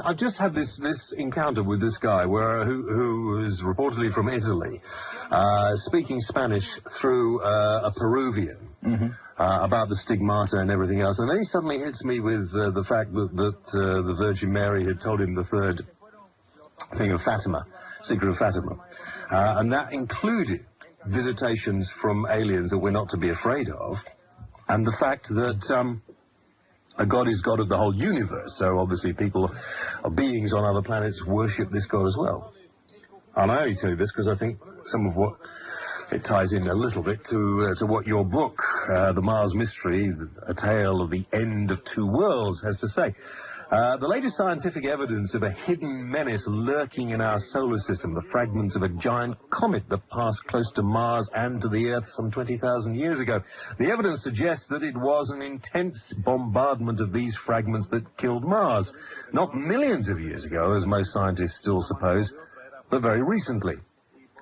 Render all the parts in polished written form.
I've just had this encounter with this guy who is reportedly from Italy, speaking Spanish through a Peruvian about the stigmata and everything else, and then he suddenly hits me with the fact that the Virgin Mary had told him the third thing of Fatima, secret of Fatima, and that included visitations from aliens that we're not to be afraid of, and the fact that a god is god of the whole universe, so obviously people or beings on other planets worship this god as well. And I only tell you this because I think some of what it ties in a little bit to what your book, The Mars Mystery, A Tale of the End of Two Worlds, has to say. The latest scientific evidence of a hidden menace lurking in our solar system, the fragments of a giant comet that passed close to Mars and to the Earth some 20,000 years ago. The evidence suggests that it was an intense bombardment of these fragments that killed Mars. Not millions of years ago, as most scientists still suppose, but very recently.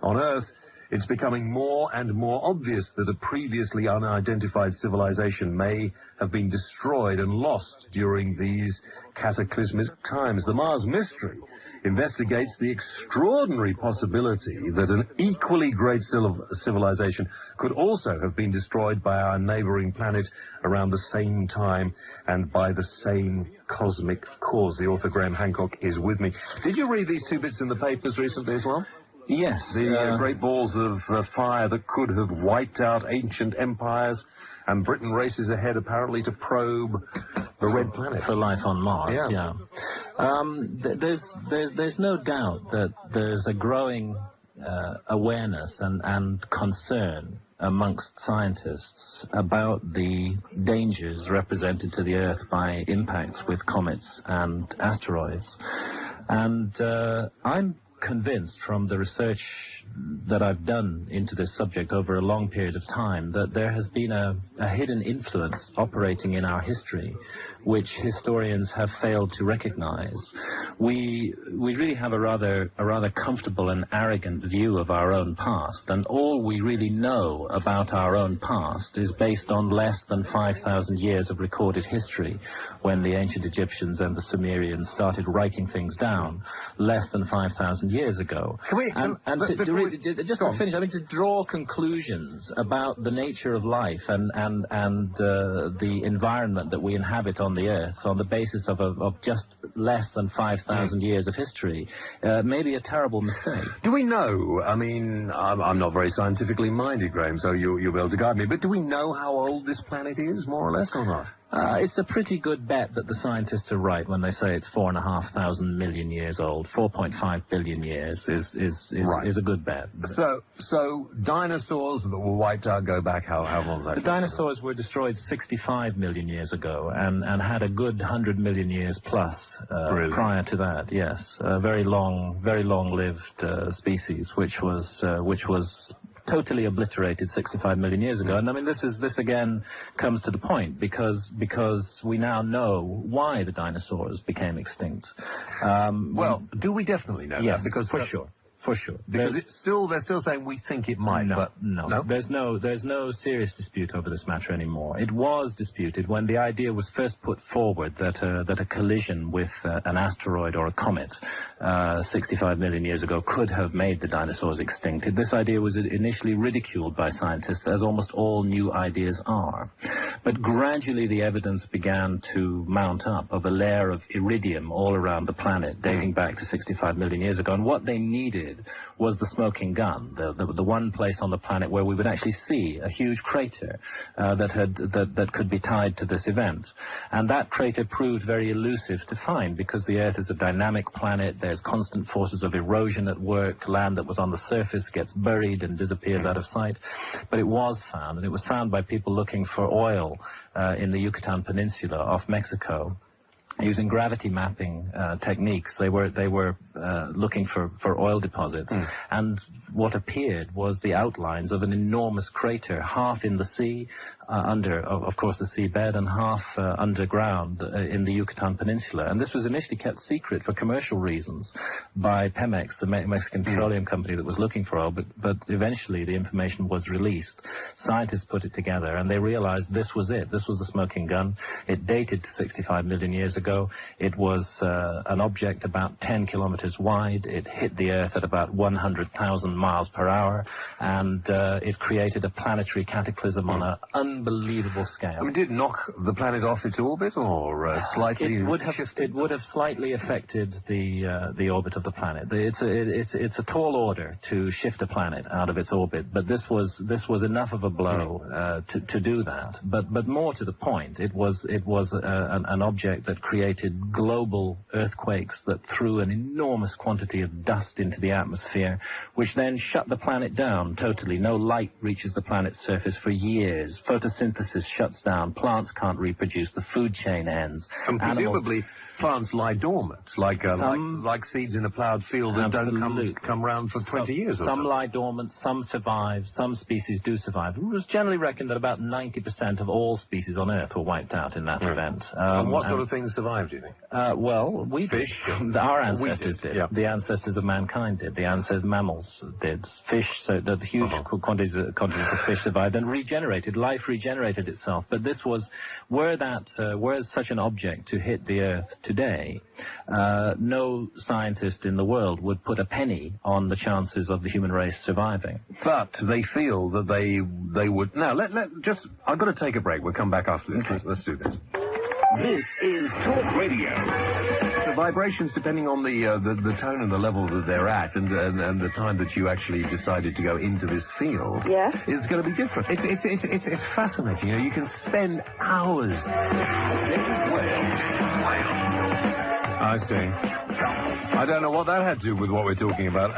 On Earth, it's becoming more and more obvious that a previously unidentified civilization may have been destroyed and lost during these cataclysmic times. The Mars Mystery investigates the extraordinary possibility that an equally great civilization could also have been destroyed by our neighboring planet around the same time and by the same cosmic cause. The author Graham Hancock is with me. Did you read these two bits in the papers recently as well? Yes. The great balls of fire that could have wiped out ancient empires, and Britain races ahead apparently to probe the red planet. For life on Mars, yeah. There's no doubt that there's a growing awareness and concern amongst scientists about the dangers represented to the Earth by impacts with comets and asteroids. And I'm convinced from the research that I've done into this subject over a long period of time that there has been a hidden influence operating in our history which historians have failed to recognize. We really have a rather comfortable and arrogant view of our own past, and all we really know about our own past is based on less than 5,000 years of recorded history, when the ancient Egyptians and the Sumerians started writing things down less than 5,000 years ago. Just to finish, I mean, to draw conclusions about the nature of life and the environment that we inhabit on the Earth on the basis of just less than 5,000 years of history may be a terrible mistake. Do we know, I mean, I'm not very scientifically minded, Graham, so you'll be able to guide me, but do we know how old this planet is, more or less, or not? It's a pretty good bet that the scientists are right when they say it's 4,500 million years old. 4.5 billion years is a good bet. So dinosaurs that were wiped out go back how long was that? The dinosaurs were destroyed 65 million years ago and had a good 100 million years plus prior to that. Yes, very long-lived species, which was totally obliterated 65 million years ago. And I mean, this again comes to the point because we now know why the dinosaurs became extinct. Well, do we definitely know yes, that? Because for sure. For sure. Because they're still saying we think it might, no, but no. There's no serious dispute over this matter anymore. It was disputed when the idea was first put forward that a collision with an asteroid or a comet 65 million years ago could have made the dinosaurs extinct. This idea was initially ridiculed by scientists, as almost all new ideas are. But gradually the evidence began to mount up of a layer of iridium all around the planet, dating back to 65 million years ago. And what they needed was the smoking gun, the one place on the planet where we would actually see a huge crater that could be tied to this event. And that crater proved very elusive to find because the Earth is a dynamic planet. There's constant forces of erosion at work. Land that was on the surface gets buried and disappears out of sight. But it was found, and it was found by people looking for oil in the Yucatan Peninsula off Mexico. Using gravity mapping techniques, they were looking for oil deposits, and what appeared was the outlines of an enormous crater, half in the sea, under, of course, the seabed and half underground in the Yucatan Peninsula. And this was initially kept secret for commercial reasons by Pemex, the Mexican petroleum company that was looking for oil, but eventually the information was released. Scientists put it together, and they realized this was it. This was the smoking gun. It dated to 65 million years ago. It was an object about 10 kilometers wide. It hit the Earth at about 100,000 miles per hour, and it created a planetary cataclysm on an unbelievable scale. I mean, did it knock the planet off its orbit, or slightly? It would have slightly affected the orbit of the planet. It's a tall order to shift a planet out of its orbit, but this was enough of a blow to do that. But more to the point, it was an object that created global earthquakes that threw an enormous quantity of dust into the atmosphere, which then shut the planet down totally. No light reaches the planet's surface for years. Photosynthesis shuts down. Plants can't reproduce. The food chain ends. And presumably plants lie dormant, like seeds in a ploughed field that don't come round for 20 years or so. Some lie dormant, some survive, some species do survive. It was generally reckoned that about 90% of all species on Earth were wiped out in that event. And what sort of things survived, do you think? Well, fish. Our ancestors did. Yeah. The ancestors of mankind did. The ancestors mammals did. Fish, so the huge quantities of fish survived and regenerated. Life regenerated itself. But this was, were such an object to hit the Earth today, no scientist in the world would put a penny on the chances of the human race surviving. But they feel that they would. Now, I've got to take a break. We'll come back after this. Okay. Let's do this. This is Talk Radio. The vibrations, depending on the tone and the level that they're at, and the time that you actually decided to go into this field, is going to be different. It's fascinating. You know, you can spend hours. I see. I don't know what that had to do with what we're talking about,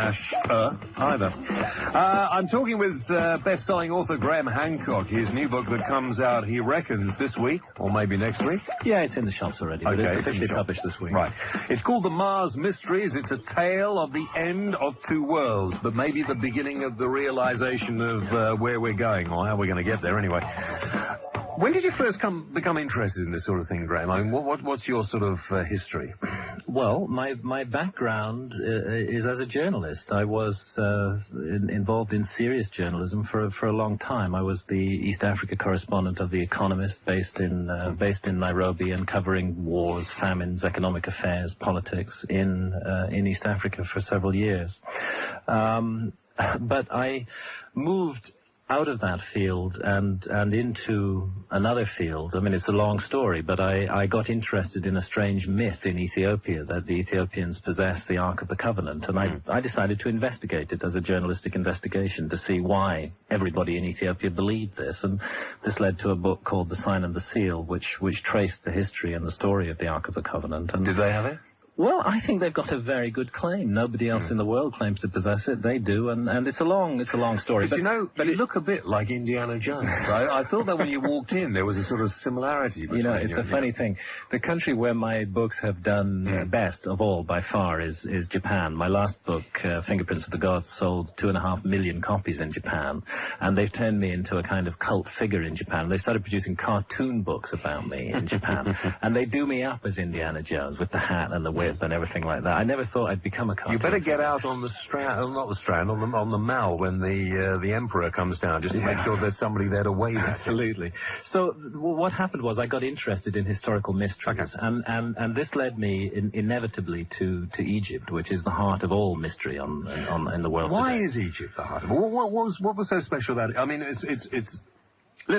either. I'm talking with best-selling author Graham Hancock. His new book that comes out, he reckons, this week, or maybe next week. Yeah, it's in the shops already, but it's officially published this week. Right. It's called The Mars Mysteries. It's a tale of the end of two worlds, but maybe the beginning of the realization of where we're going, or how we're going to get there anyway. When did you first become interested in this sort of thing, Graham? I mean, what's your sort of history? Well, my background is as a journalist. I was involved in serious journalism for a long time. I was the East Africa correspondent of The Economist, based in Nairobi, and covering wars, famines, economic affairs, politics in East Africa for several years. But I moved out of that field and into another field. I mean, it's a long story, but I got interested in a strange myth in Ethiopia, that the Ethiopians possessed the Ark of the Covenant, and I decided to investigate it as a journalistic investigation to see why everybody in Ethiopia believed this, and this led to a book called The Sign and the Seal, which traced the history and the story of the Ark of the Covenant. And did they have it? Well, I think they've got a very good claim. Nobody else in the world claims to possess it. They do, and it's a long story. But you know, you look a bit like Indiana Jones. I thought that when you walked in, there was a sort of similarity between you. It's a funny thing. The country where my books have done best of all, by far, is Japan. My last book, Fingerprints of the Gods, sold 2.5 million copies in Japan, and they've turned me into a kind of cult figure in Japan. They started producing cartoon books about me in Japan, and they do me up as Indiana Jones with the hat and the whip and everything like that. I never thought I'd become a cartoon. You better get out on the Strand, not the Strand, on the Mall when the Emperor comes down, just to make sure there's somebody there to wave at. Absolutely. So what happened was I got interested in historical mysteries, and this led me inevitably to Egypt, which is the heart of all mystery in the world. Why today. is Egypt the heart of it? What was so special about it? I mean, it's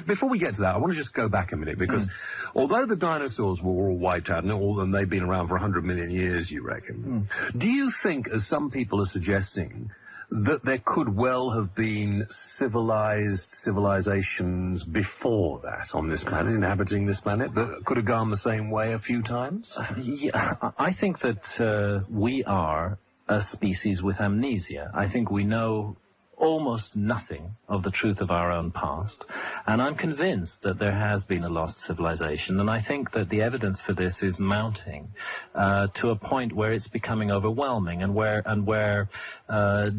before we get to that, I want to just go back a minute, because although the dinosaurs were all wiped out, and they've been around for 100 million years, you reckon, do you think, as some people are suggesting, that there could well have been civilizations before that on this planet, inhabiting this planet, that could have gone the same way a few times? Yeah, I think that we are a species with amnesia. I think we know almost nothing of the truth of our own past, and I'm convinced that there has been a lost civilization, and I think that the evidence for this is mounting to a point where it's becoming overwhelming, and where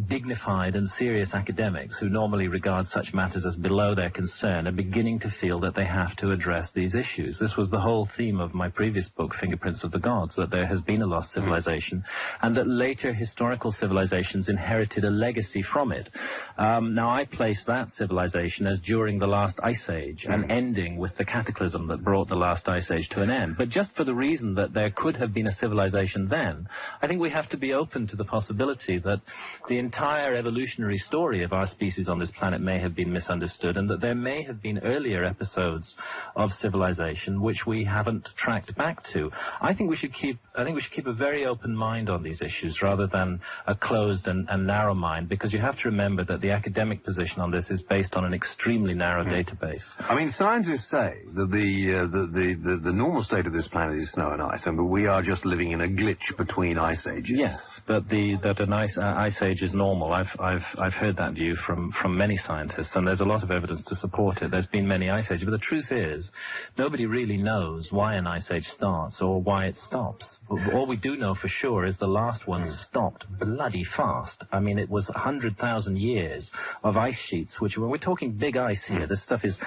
dignified and serious academics who normally regard such matters as below their concern are beginning to feel that they have to address these issues. This was the whole theme of my previous book, Fingerprints of the Gods, that there has been a lost civilization and that later historical civilizations inherited a legacy from it. Now, I place that civilization as during the last ice age and ending with the cataclysm that brought the last ice age to an end. But just for the reason that there could have been a civilization then, I think we have to be open to the possibility that the entire evolutionary story of our species on this planet may have been misunderstood, and that there may have been earlier episodes of civilization which we haven't tracked back to. I think we should keep a very open mind on these issues rather than a closed and narrow mind, because you have to remember that the academic position on this is based on an extremely narrow database. I mean, scientists say that the normal state of this planet is snow and ice, and we are just living in a glitch between ice ages. Yes, that an ice age is normal. I've heard that view from many scientists, and there's a lot of evidence to support it. There's been many ice ages, but the truth is, nobody really knows why an ice age starts or why it stops. All we do know for sure is the last one stopped bloody fast. I mean, it was 100,000 years of ice sheets, which, when we're talking big ice here, this stuff is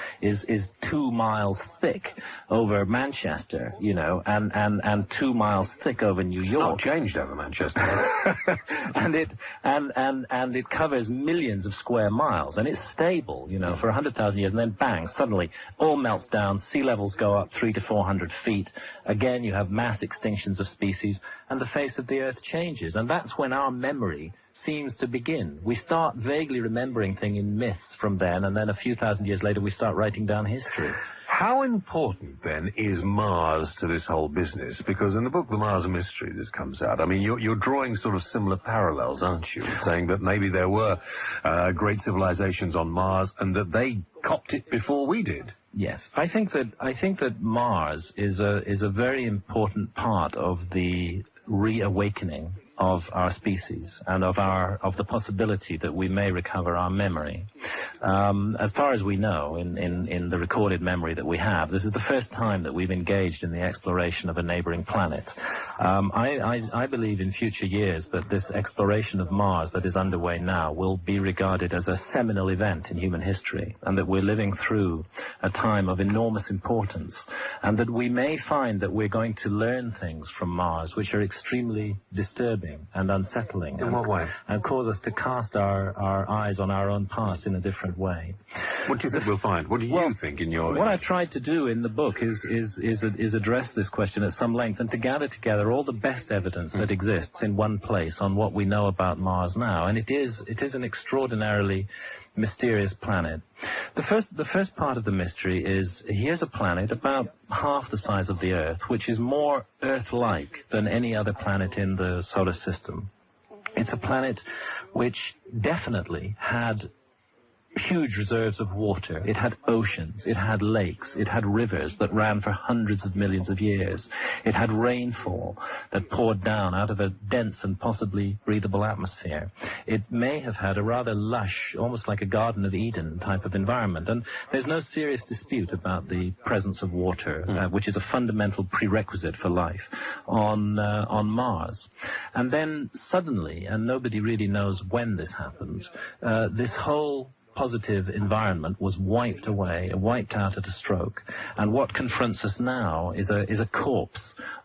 2 miles thick over Manchester, you know, and 2 miles thick over New York. It's not changed over Manchester. and it covers millions of square miles, and it's stable, you know, for 100,000 years, and then bang, suddenly all melts down, sea levels go up 300 to 400 feet. Again, you have mass extinctions of species, and the face of the Earth changes, and that's when our memory seems to begin. We start vaguely remembering things in myths from then, and then a few thousand years later we start writing down history. How important, then, is Mars to this whole business? Because in the book, The Mars Mystery, this comes out. I mean, you're drawing sort of similar parallels, aren't you? Saying that maybe there were great civilizations on Mars and that they copped it before we did. Yes, I think that Mars is a very important part of the reawakening of our species and of the possibility that we may recover our memory. As far as we know, in the recorded memory that we have, this is the first time that we've engaged in the exploration of a neighboring planet. I believe in future years that this exploration of Mars that is underway now will be regarded as a seminal event in human history, and that we're living through a time of enormous importance, and that we may find that we're going to learn things from Mars which are extremely disturbing and unsettling. In what way? And cause us to cast our eyes on our own past in a different way. What do you think we'll find? What do you think in your... What I've tried to do in the book is address this question at some length and to gather together all the best evidence that exists in one place on what we know about Mars now. And it is an extraordinarily mysterious planet. The first part of the mystery is, here's a planet about half the size of the Earth, which is more Earth-like than any other planet in the solar system. It's a planet which definitely had huge reserves of water. It had oceans, it had lakes, it had rivers that ran for hundreds of millions of years. It had rainfall that poured down out of a dense and possibly breathable atmosphere. It may have had a rather lush, almost like a Garden of Eden type of environment. And there's no serious dispute about the presence of water, which is a fundamental prerequisite for life on Mars. And then suddenly, and nobody really knows when this happened, this whole positive environment was wiped away, wiped out at a stroke. And what confronts us now is a corpse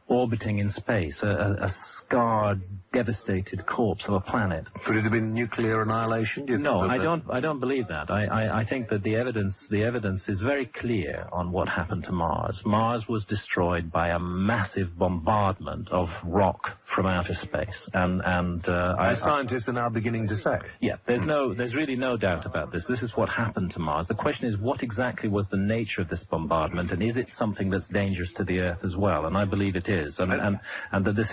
orbiting in space, a scarred, devastated corpse of a planet. Could it have been nuclear annihilation? No, I don't believe that. I think that the evidence is very clear on what happened to Mars. Mars was destroyed by a massive bombardment of rock from outer space, and as scientists are now beginning to say. Yeah, there's really no doubt about this. This is what happened to Mars. The question is, what exactly was the nature of this bombardment, and is it something that's dangerous to the Earth as well? And I believe it is, and that this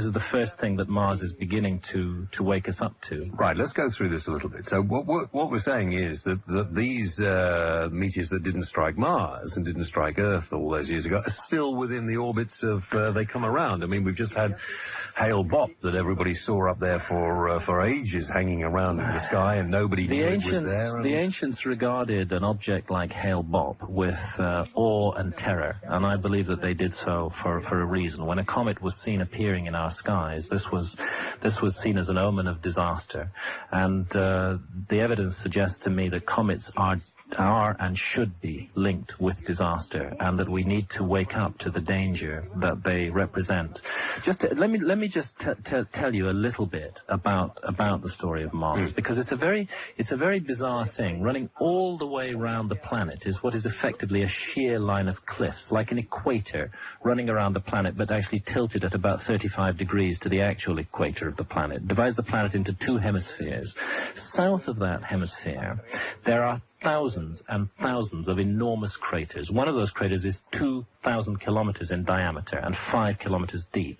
is the first thing that Mars is beginning to wake us up to. Right, let's go through this a little bit. So what we're saying is that these meteors that didn't strike Mars and didn't strike Earth all those years ago are still within the orbits of they come around. I mean, we've just had Hale-Bopp that everybody saw up there for ages hanging around in the sky, and nobody knew it was there. The ancients regarded an object like Hale-Bopp with awe and terror, and I believe that they did so for a reason. When a comet was seen appearing in our sky, skies. This was seen as an omen of disaster, and the evidence suggests to me that comets are and should be linked with disaster, and that we need to wake up to the danger that they represent. Let me just tell you a little bit about the story of Mars, because it's a very bizarre thing. Running all the way around the planet is what is effectively a sheer line of cliffs, like an equator running around the planet, but actually tilted at about 35 degrees to the actual equator of the planet. It divides the planet into two hemispheres. South of that hemisphere, there are thousands and thousands of enormous craters. One of those craters is 2,000 kilometers in diameter and 5 kilometers deep.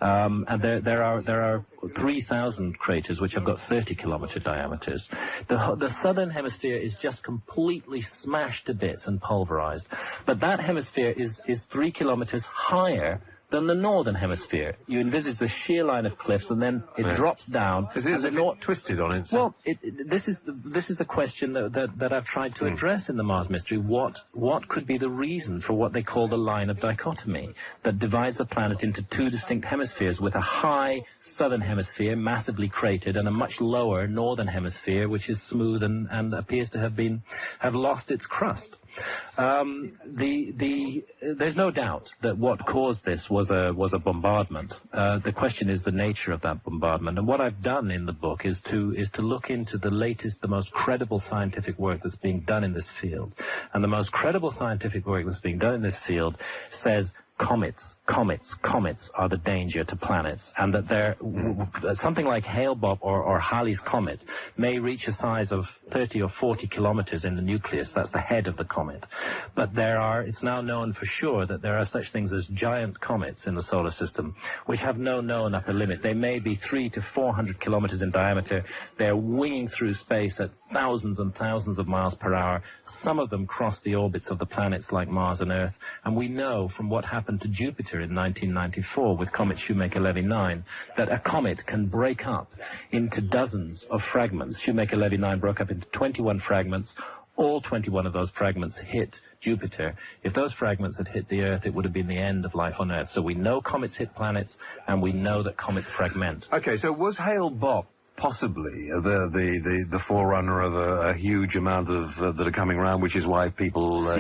And there are 3,000 craters which have got 30-kilometer diameters. The southern hemisphere is just completely smashed to bits and pulverized. But that hemisphere is 3 kilometers higher than the northern hemisphere. You envisage the sheer line of cliffs, and then it drops down. Is it not twisted on it? Well, this is the question that I've tried to address in the Mars Mystery. What could be the reason for what they call the line of dichotomy that divides the planet into two distinct hemispheres, with a high southern hemisphere, massively cratered, and a much lower northern hemisphere, which is smooth and appears to have lost its crust? There's no doubt that what caused this was a bombardment. The question is the nature of that bombardment, and what I've done in the book is to look into the latest, the most credible scientific work that's being done in this field. And the most credible scientific work that's being done in this field says comets are the danger to planets, and that something like Hale-Bopp or Halley's comet may reach a size of 30 or 40 kilometers in the nucleus. That's the head of the comet. But it's now known for sure that there are such things as giant comets in the solar system, which have no known upper limit. They may be 300 to 400 kilometers in diameter. They're winging through space at thousands and thousands of miles per hour. Some of them cross the orbits of the planets like Mars and Earth, and we know from what happened to Jupiter in 1994 with comet Shoemaker-Levy 9 that a comet can break up into dozens of fragments. Shoemaker-Levy 9 broke up into 21 fragments. All 21 of those fragments hit Jupiter. If those fragments had hit the Earth, it would have been the end of life on Earth. So we know comets hit planets, and we know that comets fragment. Okay, so was Hale-Bopp possibly the forerunner of a huge amount of that are coming around, which is why people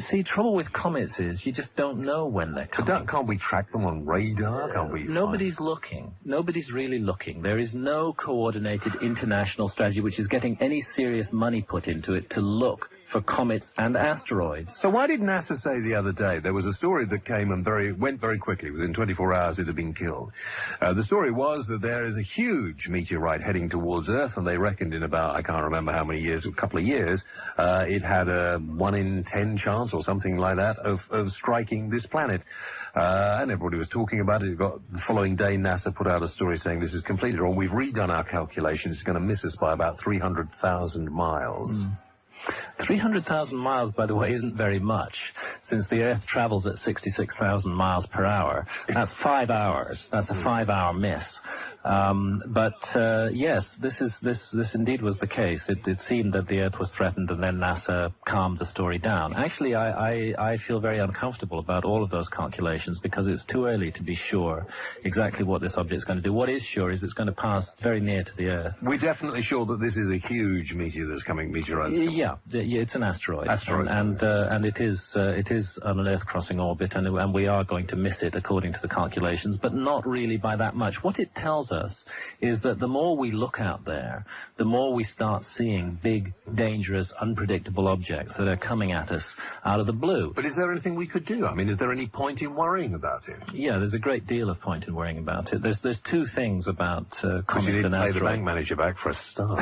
see, trouble with comets is you just don't know when they're coming. But can't we track them on radar? Can't we? Nobody's looking. Nobody's really looking. There is no coordinated international strategy which is getting any serious money put into it to look for comets and asteroids. So why did NASA say the other day, there was a story that came and went very quickly, within 24 hours it had been killed. The story was that there is a huge meteorite heading towards Earth, and they reckoned in about, I can't remember how many years, a couple of years, it had a 1 in 10 chance or something like that of striking this planet. And everybody was talking about it. The following day, NASA put out a story saying this is completely wrong. We've redone our calculations. It's going to miss us by about 300,000 miles. 300,000 miles, by the way, isn't very much, since the Earth travels at 66,000 miles per hour. That's 5 hours. That's a 5-hour miss. Yes, this indeed was the case. It seemed that the Earth was threatened, and then NASA calmed the story down. Actually, I feel very uncomfortable about all of those calculations, because it's too early to be sure exactly what this object is going to do. What is sure is it's going to pass very near to the Earth. We're definitely sure that this is a huge meteorite that's coming. Yeah, it's an asteroid. And it is on an Earth-crossing orbit, and we are going to miss it according to the calculations, but not really by that much. What it tells us is that the more we look out there, the more we start seeing big, dangerous, unpredictable objects that are coming at us out of the blue. But is there anything we could do? I mean, is there any point in worrying about it? Yeah, there's a great deal of point in worrying about it. There's two things about comets and asteroids. You need to pay the bank manager back for a start.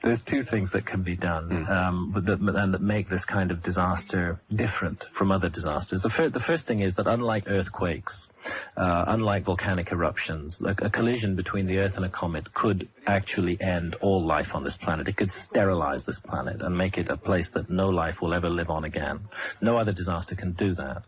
There's two things that can be done that make this kind of disaster different from other disasters. The first thing is that unlike earthquakes, unlike volcanic eruptions, a collision between the Earth and a comet could actually end all life on this planet. It could sterilize this planet and make it a place that no life will ever live on again. No other disaster can do that.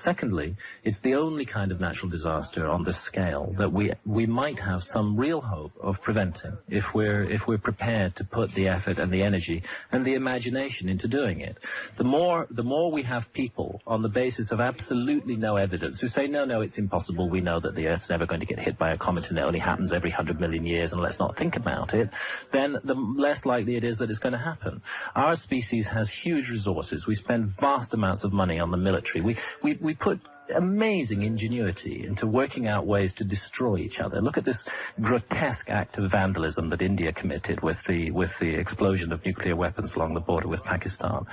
Secondly, it's the only kind of natural disaster on this scale that we might have some real hope of preventing if we're prepared to put the effort and the energy and the imagination into doing it. The more we have people on the basis of absolutely no evidence who say, no, it's it's impossible, we know that the Earth's never going to get hit by a comet and it only happens every 100 million years, and let's not think about it, then the less likely it is that it's going to happen. Our species has huge resources. We spend vast amounts of money on the military. We put amazing ingenuity into working out ways to destroy each other. Look at this grotesque act of vandalism that India committed with the explosion of nuclear weapons along the border with Pakistan.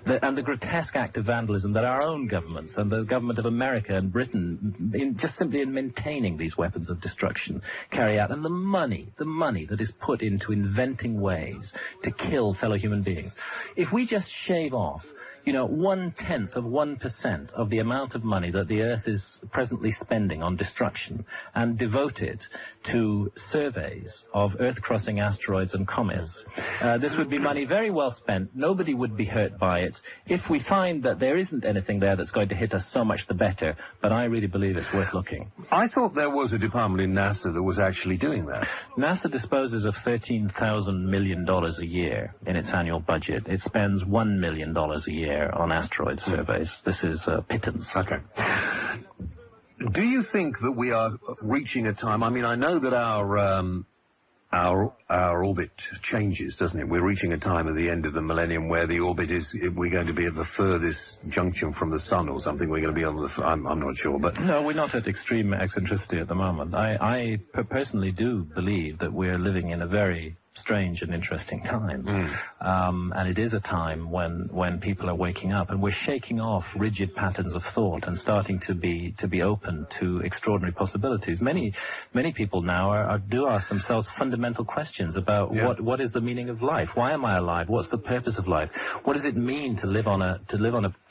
And the grotesque act of vandalism that our own governments and the government of America and Britain, just simply in maintaining these weapons of destruction, carry out. And the money that is put into inventing ways to kill fellow human beings. If we just shave off 1/10% of the amount of money that the Earth is presently spending on destruction and devote it to surveys of Earth-crossing asteroids and comets, this would be money very well spent. Nobody would be hurt by it. If we find that there isn't anything there that's going to hit us, so much the better. But I really believe it's worth looking. I thought there was a department in NASA that was actually doing that. NASA disposes of $13,000 million a year in its annual budget. It spends $1 million a year on asteroid surveys. This is pittance. Okay. Do you think that we are reaching a time? I mean, I know that our orbit changes, doesn't it? We're reaching a time at the end of the millennium where the orbit is, we're going to be at the furthest junction from the sun or something. We're going to be on the, I'm not sure, but... No, we're not at extreme eccentricity at the moment. I personally do believe that we're living in a very strange and interesting time. And it is a time when people are waking up and we're shaking off rigid patterns of thought and starting to be open to extraordinary possibilities. Many people now do ask themselves fundamental questions about what is the meaning of life? Why am I alive? What's the purpose of life? What does it mean to live on a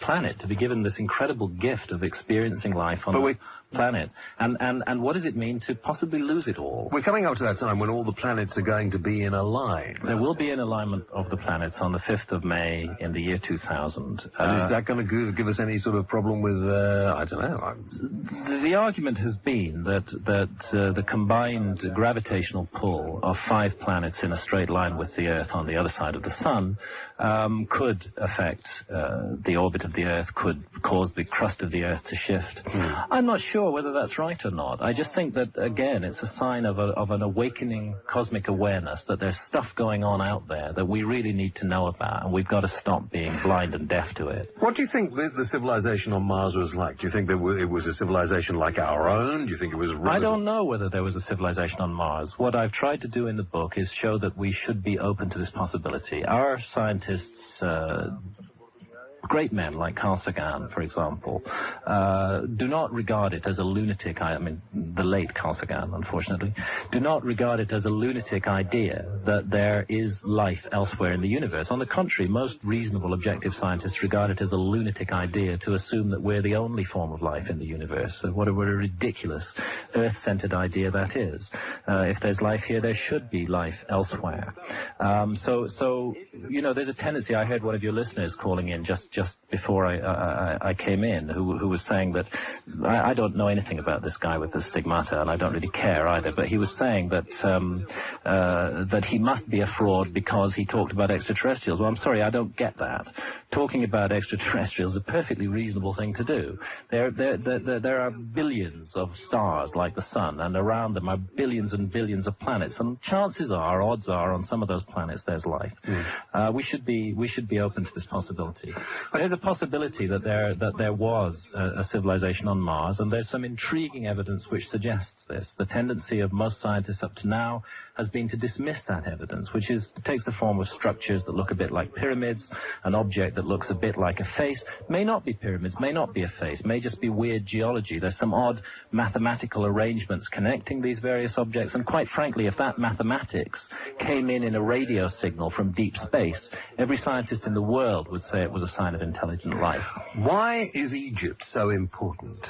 planet, to be given this incredible gift of experiencing life on a planet? And what does it mean to possibly lose it all? We're coming up to that time when all the planets are going to be in a line. There will be an alignment of the planets on the 5th of May in the year 2000. And is that going to give us any sort of problem with, I don't know? The argument has been that the combined gravitational pull of 5 planets in a straight line with the Earth on the other side of the Sun could affect the orbit of the Earth, could cause the crust of the Earth to shift. I'm not sure whether that's right or not. I just think that, again, it's a sign of an awakening cosmic awareness that there's stuff going on out there that we really need to know about, and we've got to stop being blind and deaf to it. What do you think the civilization on Mars was like? Do you think it was a civilization like our own? Do you think it was... I don't know whether there was a civilization on Mars. What I've tried to do in the book is show that we should be open to this possibility. Our scientists... great men like Carl Sagan, for example, do not regard it as a lunatic, I mean, the late Carl Sagan, unfortunately, do not regard it as a lunatic idea that there is life elsewhere in the universe. On the contrary, most reasonable objective scientists regard it as a lunatic idea to assume that we're the only form of life in the universe. So what a ridiculous Earth-centered idea that is. If there's life here, there should be life elsewhere. So there's a tendency. I heard one of your listeners calling in just before I came in, who was saying that I don't know anything about this guy with the stigmata, and I don't really care either. But he was saying that that he must be a fraud because he talked about extraterrestrials. Well, I'm sorry, I don't get that. Talking about extraterrestrials is a perfectly reasonable thing to do. There are billions of stars like the sun, and around them are billions and billions of planets. And chances are, odds are, on some of those planets there's life. We should be open to this possibility. There's a possibility that there was a civilization on Mars, and there's some intriguing evidence which suggests this. The tendency of most scientists up to now has been to dismiss that evidence, which takes the form of structures that look a bit like pyramids, an object that looks a bit like a face. May not be pyramids, may not be a face, may just be weird geology. There's some odd mathematical arrangements connecting these various objects, and quite frankly, if that mathematics came in a radio signal from deep space, every scientist in the world would say it was a sign of intelligent life. Why is Egypt so important?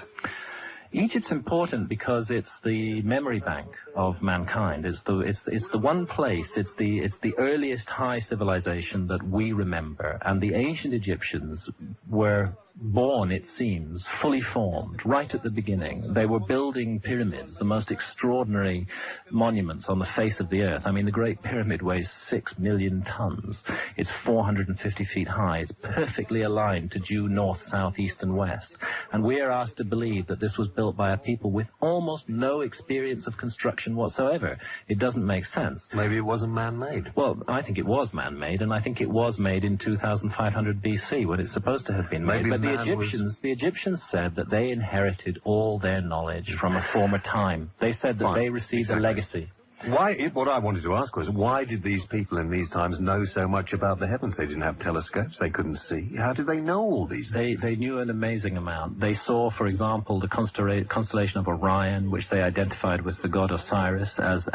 Egypt's important because it's the memory bank of mankind. It's the one place. It's the earliest high civilization that we remember. And the ancient Egyptians were born, it seems, fully formed, right at the beginning. They were building pyramids, the most extraordinary monuments on the face of the earth. I mean, the Great Pyramid weighs 6 million tons. It's 450 feet high. It's perfectly aligned to due north, south, east, and west. And we are asked to believe that this was built by a people with almost no experience of construction whatsoever. It doesn't make sense. Maybe it wasn't man-made. Well, I think it was man-made, and I think it was made in 2500 BC when it's supposed to have been made. But the Egyptians said that they inherited all their knowledge from a former time. They said that they received a legacy. What I wanted to ask was, why did these people in these times know so much about the heavens? They didn't have telescopes. They couldn't see. How did they know all these things? They knew an amazing amount. They saw, for example, the constellation of Orion, which they identified with the god Osiris as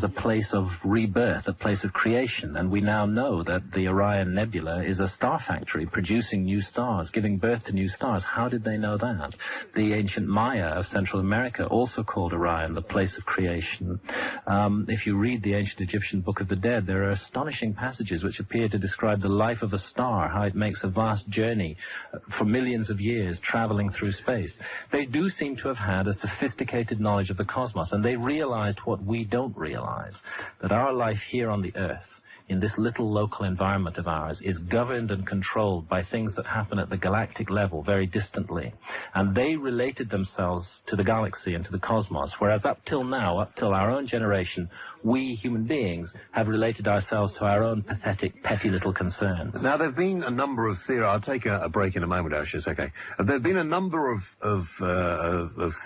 a place of rebirth, a place of creation. And we now know that the Orion Nebula is a star factory producing new stars, giving birth to new stars. How did they know that? The ancient Maya of Central America also called Orion the place of creation. If you read the ancient Egyptian Book of the Dead, there are astonishing passages which appear to describe the life of a star, how it makes a vast journey for millions of years traveling through space. They do seem to have had a sophisticated knowledge of the cosmos, and they realized what we don't realize, that our life here on the Earth, in this little local environment of ours, is governed and controlled by things that happen at the galactic level very distantly. And they related themselves to the galaxy and to the cosmos, whereas up till now, up till our own generation, we human beings have related ourselves to our own pathetic, petty little concerns. Now, there have been a number of theories. I'll take a break in a moment, Ashes, okay? There have been a number of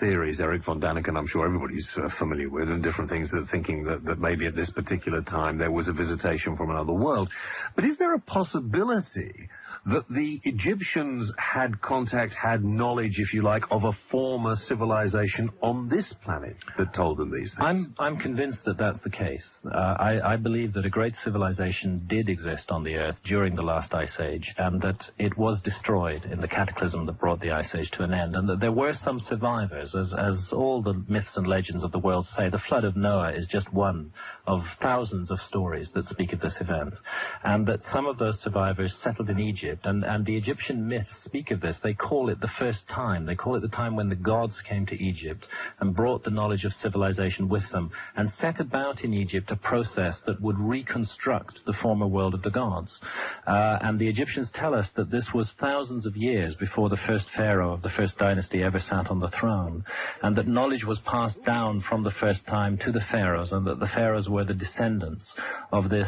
theories, Eric von Daniken, I'm sure everybody's familiar with, and different things that thinking that maybe at this particular time there was a visitation from another world. But is there a possibility that the Egyptians had contact, had knowledge, if you like, of a former civilization on this planet that told them these things? I'm convinced that that's the case. I believe that a great civilization did exist on the Earth during the last ice age, and that it was destroyed in the cataclysm that brought the ice age to an end, and that there were some survivors. As all the myths and legends of the world say, the flood of Noah is just one of thousands of stories that speak of this event, and that some of those survivors settled in Egypt. And the Egyptian myths speak of this. They call it the first time. They call it the time when the gods came to Egypt and brought the knowledge of civilization with them and set about in Egypt a process that would reconstruct the former world of the gods. And the Egyptians tell us that this was thousands of years before the first pharaoh of the first dynasty ever sat on the throne, and that knowledge was passed down from the first time to the pharaohs, and that the pharaohs were the descendants of this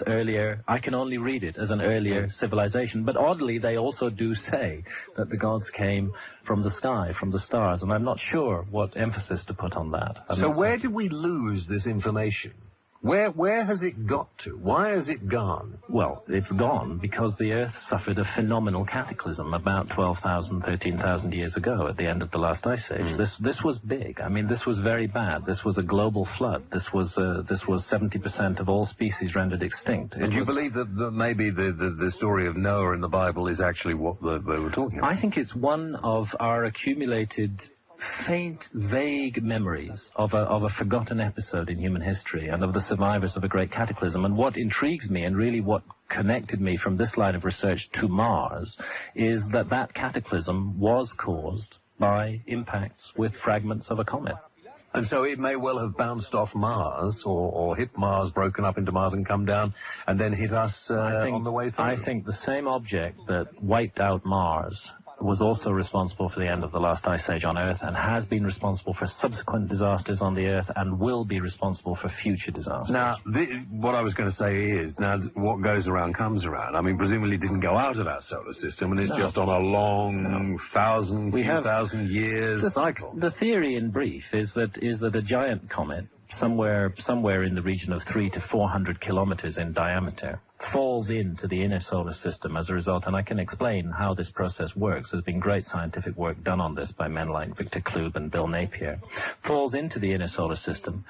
earlier, I can only read it as an earlier civilization. But oddly, they also do say that the gods came from the sky, from the stars, and I'm not sure what emphasis to put on that. So where did we lose this information? Where has it got to? Why has it gone? Well, it's gone because the Earth suffered a phenomenal cataclysm about 12,000, 13,000 years ago at the end of the last ice age. This was big. I mean, this was very bad. This was a global flood. This was 70% of all species rendered extinct. And do you believe that maybe the story of Noah in the Bible is actually what they were talking about? I think it's one of our accumulated faint, vague memories of a forgotten episode in human history and of the survivors of a great cataclysm. And what intrigues me, and really what connected me from this line of research to Mars, is that cataclysm was caused by impacts with fragments of a comet. And so it may well have bounced off Mars, or hit Mars, broken up into Mars, and come down, and then hit us on the way through. I think the same object that wiped out Mars was also responsible for the end of the last ice age on Earth, and has been responsible for subsequent disasters on the Earth, and will be responsible for future disasters. Now, what I was going to say is, now, what goes around comes around. I mean, presumably it didn't go out of our solar system, and it's just on a long few thousand years cycle. The theory, in brief, is that a giant comet, somewhere in the region of 300 to 400 kilometers in diameter, falls into the inner solar system as a result, and I can explain how this process works. There's been great scientific work done on this by men like Victor Klube and Bill Napier. Falls into the inner solar system,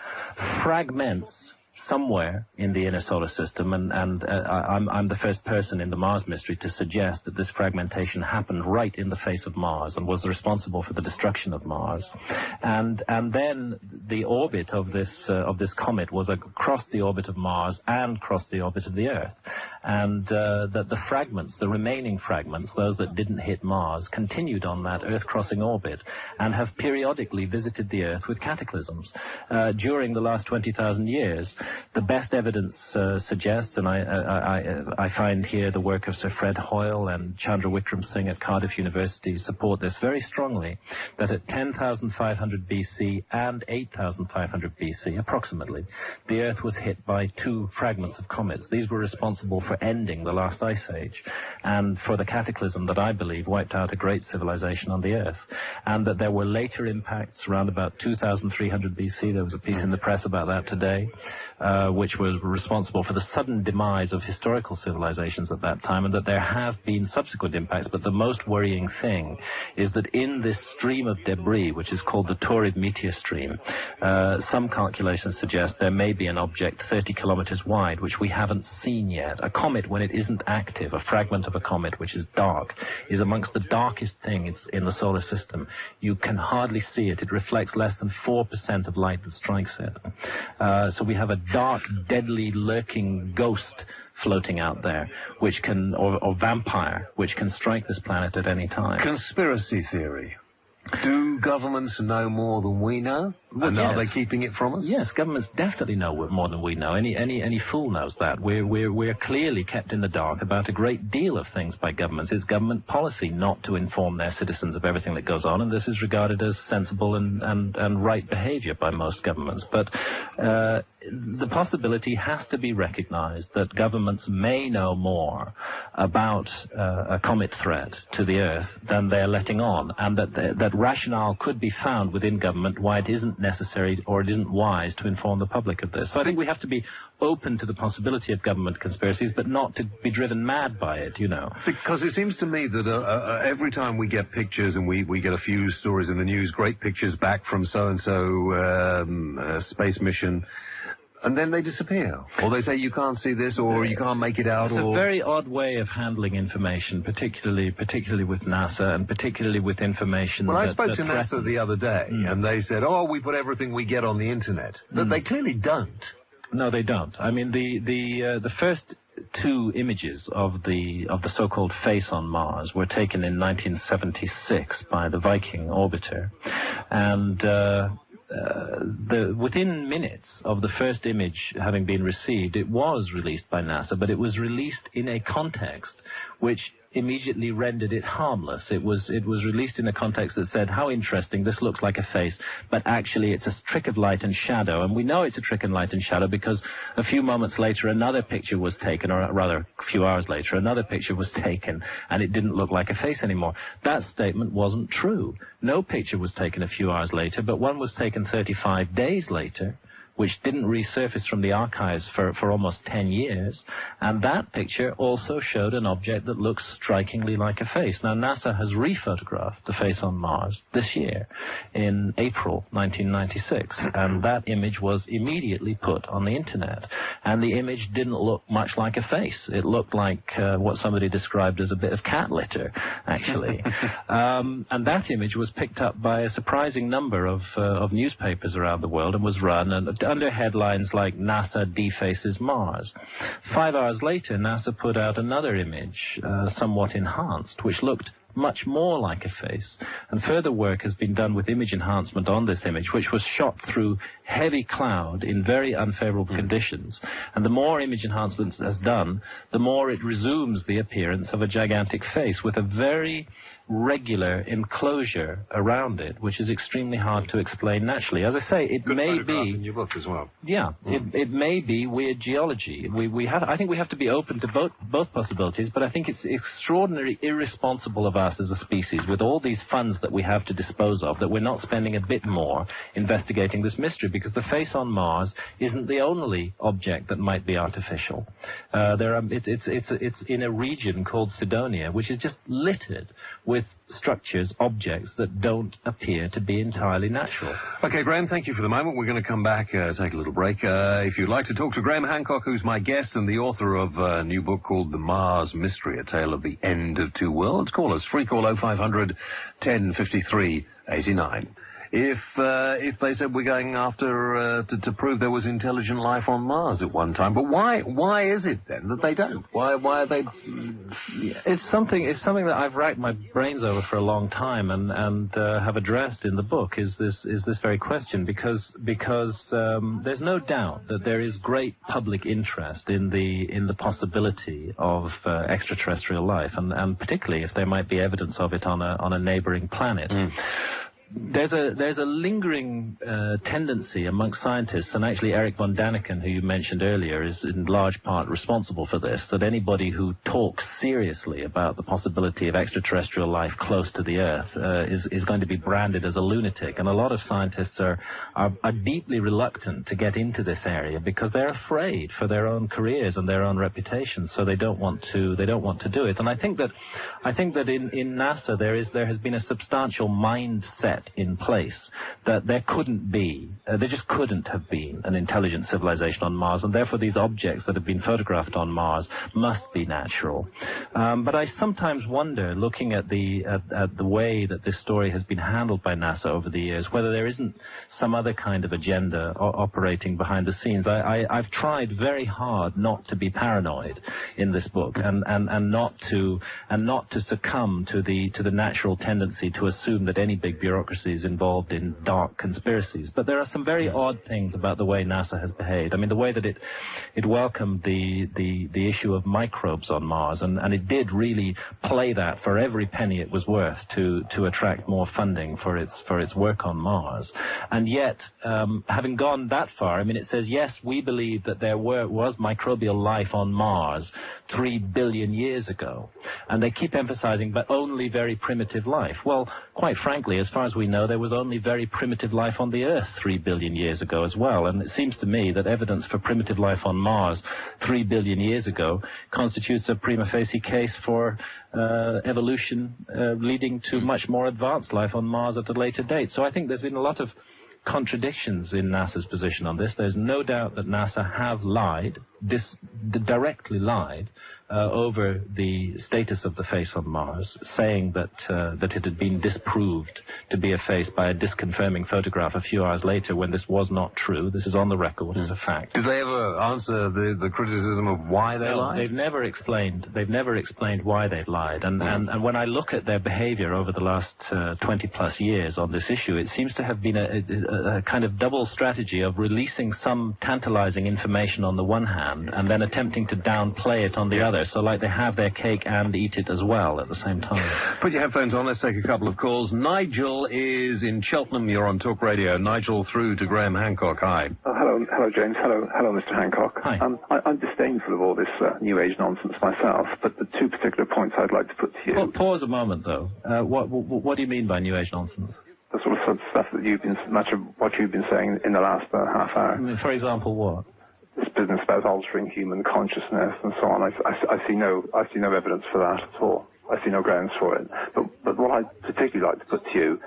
fragments somewhere in the inner solar system, and I'm the first person in the Mars mystery to suggest that this fragmentation happened right in the face of Mars and was responsible for the destruction of Mars. And then the orbit of this comet was across the orbit of Mars and across the orbit of the Earth. and that the fragments, the remaining fragments, those that didn't hit Mars, continued on that Earth-crossing orbit and have periodically visited the Earth with cataclysms. During the last 20,000 years, the best evidence suggests, and I find here the work of Sir Fred Hoyle and Chandra Wickram Singh at Cardiff University support this very strongly, that at 10,500 BC and 8,500 BC, approximately, the Earth was hit by two fragments of comets. These were responsible for ending the last ice age and for the cataclysm that I believe wiped out a great civilization on the Earth, and that there were later impacts around about 2,300 BC. There was a piece in the press about that today, which was responsible for the sudden demise of historical civilizations at that time, and that there have been subsequent impacts. But the most worrying thing is that in this stream of debris, which is called the Taurid meteor stream, some calculations suggest there may be an object 30 kilometers wide, which we haven't seen yet. A comet, when it isn't active, a fragment of a comet which is dark, is amongst the darkest things in the solar system. You can hardly see it. It reflects less than 4% of light that strikes it. So we have a dark, deadly, lurking ghost floating out there, which can, or vampire, which can strike this planet at any time. Conspiracy theory. Do governments know more than we know? Well, and yes. are they keeping it from us? Yes, governments definitely know more than we know. Any fool knows that. We're clearly kept in the dark about a great deal of things by governments. It's government policy not to inform their citizens of everything that goes on, and this is regarded as sensible and right behavior by most governments. But the possibility has to be recognized that governments may know more about a comet threat to the Earth than they're letting on, and that rationale could be found within government why it isn't necessary or it isn't wise to inform the public of this. So I think we have to be open to the possibility of government conspiracies, but not to be driven mad by it, you know. Because it seems to me that every time we get pictures, and we get a few stories in the news, great pictures back from so-and-so space mission, and then they disappear. Or they say you can't see this, or you can't make it out. It's a very odd way of handling information, particularly with NASA, and particularly with information Well, that I spoke to threatens. NASA the other day, and they said, oh, we put everything we get on the Internet. But they clearly don't. No, they don't. I mean, the first two images of the so-called face on Mars were taken in 1976 by the Viking orbiter, and within minutes of the first image having been received, it was released by NASA, but it was released in a context which immediately rendered it harmless. It was released in a context that said, how interesting, this looks like a face, but actually it's a trick of light and shadow. And we know it's a trick of light and shadow because a few moments later another picture was taken, or rather a few hours later another picture was taken, and it didn't look like a face anymore. That statement wasn't true. No picture was taken a few hours later, but one was taken 35 days later, which didn't resurface from the archives for almost 10 years, and that picture also showed an object that looks strikingly like a face. Now, NASA has rephotographed the face on Mars this year, in April 1996, and that image was immediately put on the Internet, and the image didn't look much like a face. It looked like what somebody described as a bit of cat litter, actually. And that image was picked up by a surprising number of newspapers around the world and was run under headlines like NASA defaces Mars. 5 hours later, NASA put out another image, somewhat enhanced, which looked much more like a face. And further work has been done with image enhancement on this image, which was shot through heavy cloud in very unfavorable conditions. And the more image enhancement has done, the more it resumes the appearance of a gigantic face with a very regular enclosure around it, which is extremely hard to explain naturally. As I say, it may be in your book as well. Yeah, it may be weird geology. I think we have to be open to both possibilities, but I think it's extraordinarily irresponsible of us as a species, with all these funds that we have to dispose of, that we're not spending a bit more investigating this mystery, because the face on Mars isn't the only object that might be artificial. It's in a region called Cydonia, which is just littered with structures, objects that don't appear to be entirely natural. Okay, Graham, thank you for the moment. We're going to come back, take a little break. If you'd like to talk to Graham Hancock, who's my guest and the author of a new book called The Mars Mystery, A Tale of the End of Two Worlds, call us. Free call 0500 1053 89. if they said we're going after to prove there was intelligent life on Mars at one time. But why is it then that they don't? Why are they? It's something that I've racked my brains over for a long time and have addressed in the book. Is this very question because there's no doubt that there is great public interest in the possibility of extraterrestrial life, and particularly if there might be evidence of it on a neighboring planet. There's a lingering tendency amongst scientists, and actually Eric von Daniken, who you mentioned earlier, is in large part responsible for this, that anybody who talks seriously about the possibility of extraterrestrial life close to the Earth is going to be branded as a lunatic. And a lot of scientists are deeply reluctant to get into this area because they're afraid for their own careers and their own reputations, so they don't want to do it. And I think that in NASA there has been a substantial mindset in place that there just couldn't have been an intelligent civilization on Mars, and therefore these objects that have been photographed on Mars must be natural. But I sometimes wonder, looking at the way that this story has been handled by NASA over the years, whether there isn't some other kind of agenda operating behind the scenes. I've tried very hard not to be paranoid in this book, and not to succumb to the natural tendency to assume that any big bureaucracy is involved in dark conspiracies. But there are some very odd things about the way NASA has behaved. I mean, the way that it welcomed the issue of microbes on Mars, and it did really play that for every penny it was worth to attract more funding for its work on Mars. And yet, having gone that far, I mean, it says, yes, we believe that there was microbial life on Mars 3 billion years ago. And they keep emphasizing, but only very primitive life. Well, quite frankly, as far as we know, there was only very primitive life on the Earth 3 billion years ago as well. And it seems to me that evidence for primitive life on Mars 3 billion years ago constitutes a prima facie case for evolution leading to much more advanced life on Mars at a later date. So I think there's been a lot of contradictions in NASA's position on this. There's no doubt that NASA have lied, directly lied, over the status of the face on Mars, saying that it had been disproved to be a face by a disconfirming photograph a few hours later, when this was not true. This is on the record as a fact. Did they ever answer the criticism of why they lied? They've never explained why they've lied. And when I look at their behavior over the last 20 plus years on this issue, it seems to have been a kind of double strategy of releasing some tantalizing information on the one hand and then attempting to downplay it on the other. So like they have their cake and eat it as well at the same time. Put your headphones on. Let's take a couple of calls. Nigel is in Cheltenham. You're on Talk Radio. Nigel, through to Graham Hancock. Hi. Oh, hello, James. Hello, Mr. Hancock. Hi. I'm disdainful of all this New Age nonsense myself, but the two particular points I'd like to put to you. Well, pause a moment, though. What do you mean by New Age nonsense? The sort of stuff that much of what you've been saying in the last half hour. I mean, for example, what? This business about altering human consciousness and so on. I see no evidence for that at all. I see no grounds for it. But what I'd particularly like to put to you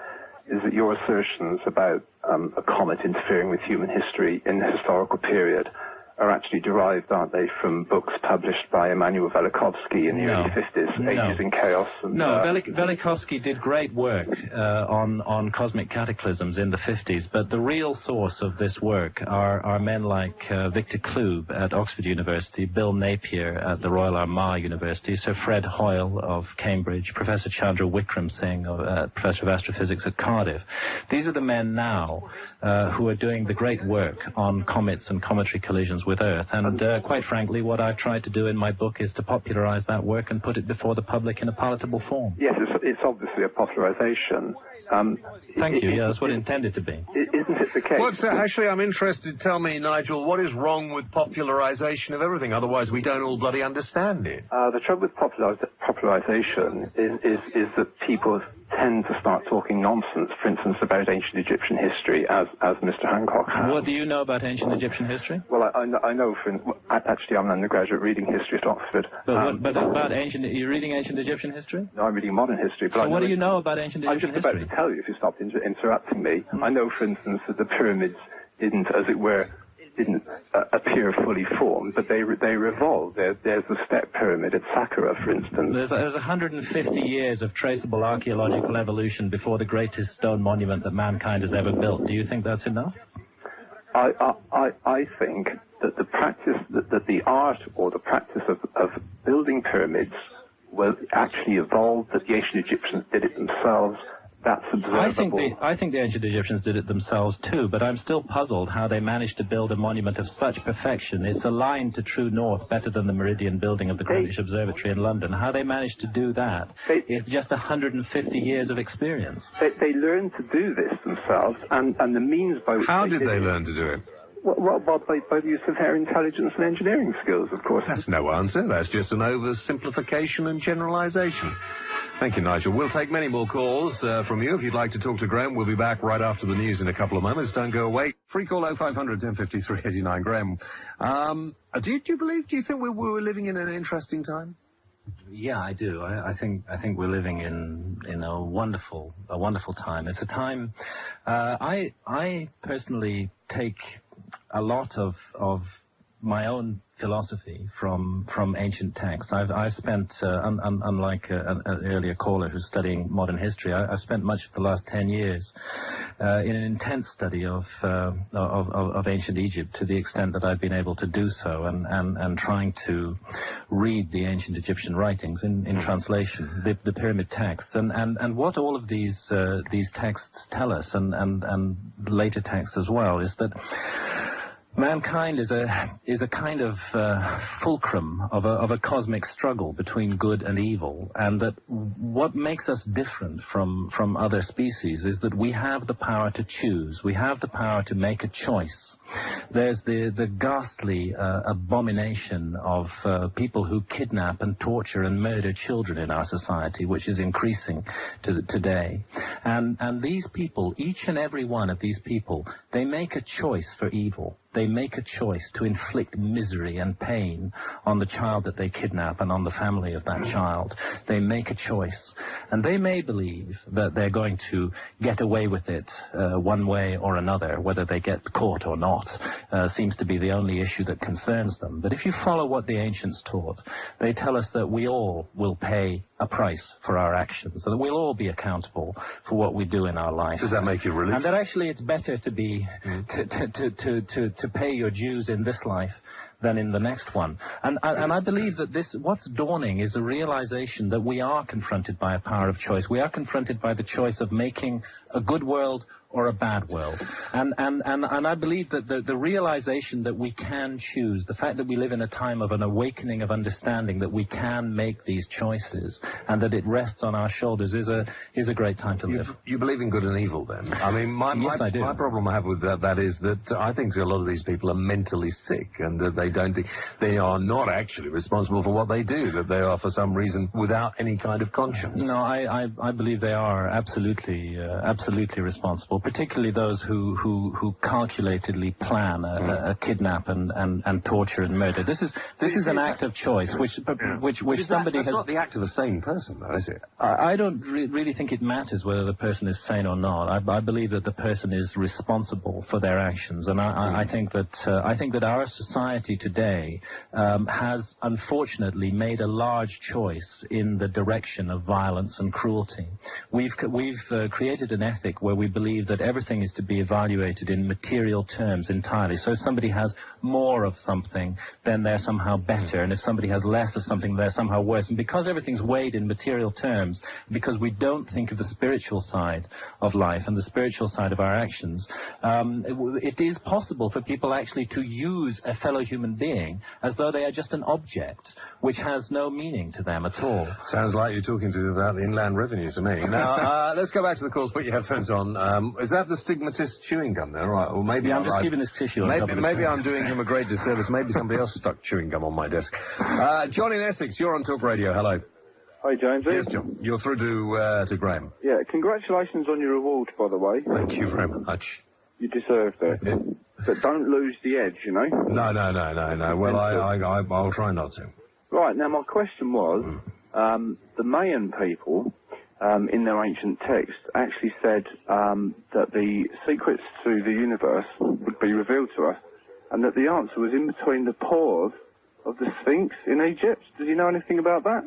is that your assertions about a comet interfering with human history in the historical period are actually derived, aren't they, from books published by Immanuel Velikovsky in the early 50s, Ages in Chaos? And, Velikovsky did great work on cosmic cataclysms in the 50s, but the real source of this work are men like Victor Klube at Oxford University, Bill Napier at the Royal Armagh University, Sir Fred Hoyle of Cambridge, Professor Chandra Wickram Singh, Professor of Astrophysics at Cardiff. These are the men now who are doing the great work on comets and cometary collisions with Earth. And quite frankly, what I've tried to do in my book is to popularize that work and put it before the public in a palatable form. Yes, it's obviously a popularization. Thank you. Yeah, that's what it intended to be. Isn't it the case? Well, actually, I'm interested. Tell me, Nigel, what is wrong with popularization of everything? Otherwise, we don't all bloody understand it. The trouble with popularization is that people tend to start talking nonsense, for instance, about ancient Egyptian history, as Mr. Hancock has. What do you know about ancient Egyptian history? Well, I know, actually, I'm an undergraduate reading history at Oxford. But about ancient, are you reading ancient Egyptian history? No, I'm reading modern history. But so what do you know about ancient Egyptian history? I'm just about to tell you if you stopped interrupting me. I know, for instance, that the pyramids didn't, as it were, didn't appear fully formed, but they revolve. There's the step pyramid at Saqqara, for instance. There's 150 years of traceable archaeological evolution before the greatest stone monument that mankind has ever built. Do you think that's enough? I think that the practice, that the art or the practice of building pyramids will actually evolve, that the ancient Egyptians did it themselves. That's observable. I think the ancient Egyptians did it themselves too, but I'm still puzzled how they managed to build a monument of such perfection. It's aligned to true north better than the Meridian building of the Greenwich Observatory in London. How they managed to do that is just 150 years of experience. They learned to do this themselves, and the means by which How did they learn to do it? Well, by the use of their intelligence and engineering skills, of course. That's no answer. That's just an oversimplification and generalisation. Thank you, Nigel. We'll take many more calls from you. If you'd like to talk to Graham, we'll be back right after the news in a couple of moments. Don't go away. Free call 0500 1053 89. Graham, do you think we were living in an interesting time? Yeah, I do. I think we're living in a wonderful time. It's a time. I personally take a lot of my own philosophy from ancient texts. I've spent, unlike an earlier caller who's studying modern history, I've spent much of the last 10 years in an intense study of ancient Egypt, to the extent that I've been able to do so, and trying to read the ancient Egyptian writings in translation, the pyramid texts, and what all of these texts tell us, and later texts as well, is that mankind is a kind of fulcrum of a cosmic struggle between good and evil, and that what makes us different from other species is that we have the power to choose. We have the power to make a choice. There's the ghastly abomination of people who kidnap and torture and murder children in our society, which is increasing today. And these people, each and every one of these people, they make a choice for evil. They make a choice to inflict misery and pain on the child that they kidnap and on the family of that child. They make a choice. And they may believe that they're going to get away with it one way or another. Whether they get caught or not seems to be the only issue that concerns them. But if you follow what the ancients taught, they tell us that we all will pay a price for our actions, and that we'll all be accountable for what we do in our life. Does that make you religious? And that actually it's better to be to pay your dues in this life than in the next one. And I believe that what's dawning is a realization that we are confronted by a power of choice. We are confronted by the choice of making a good world or a bad world. And I believe that the realization that we can choose, the fact that we live in a time of an awakening of understanding that we can make these choices and that it rests on our shoulders is a great time to live. You believe in good and evil, then? I mean, yes, I do. My problem I have with that is that I think a lot of these people are mentally sick, and that they are not actually responsible for what they do, that they are for some reason without any kind of conscience. No, I believe they are absolutely responsible, particularly those who calculatedly plan a kidnap and torture and murder. This is an act of choice, which somebody has. It's not the act of a sane person, though, is it? I don't really think it matters whether the person is sane or not. I believe that the person is responsible for their actions, and I think that our society today has unfortunately made a large choice in the direction of violence and cruelty. We've created an ethic where we believe that everything is to be evaluated in material terms entirely. So if somebody has more of something, then they're somehow better, and if somebody has less of something, they're somehow worse. And because everything's weighed in material terms, because we don't think of the spiritual side of life and the spiritual side of our actions, it is possible for people actually to use a fellow human being as though they are just an object, which has no meaning to them at all. Sounds like you're talking about the Inland Revenue to me. Now, let's go back to the calls. Put your headphones on. Is that the stigmatist chewing gum there? Right. Or maybe I'm just keeping this tissue on top of the maybe I'm doing him a great disservice. Maybe somebody else stuck chewing gum on my desk. John in Essex, you're on Talk Radio. Hello. Hi, James. Yes, John. You're through to Graham. Yeah, congratulations on your award, by the way. Thank you very much. You deserved it. But don't lose the edge, you know? No. Well, I'll try not to. Right, now my question was, the Mayan people, in their ancient text, actually said that the secrets to the universe would be revealed to us and that the answer was in between the paws of the Sphinx in Egypt. Does he know anything about that?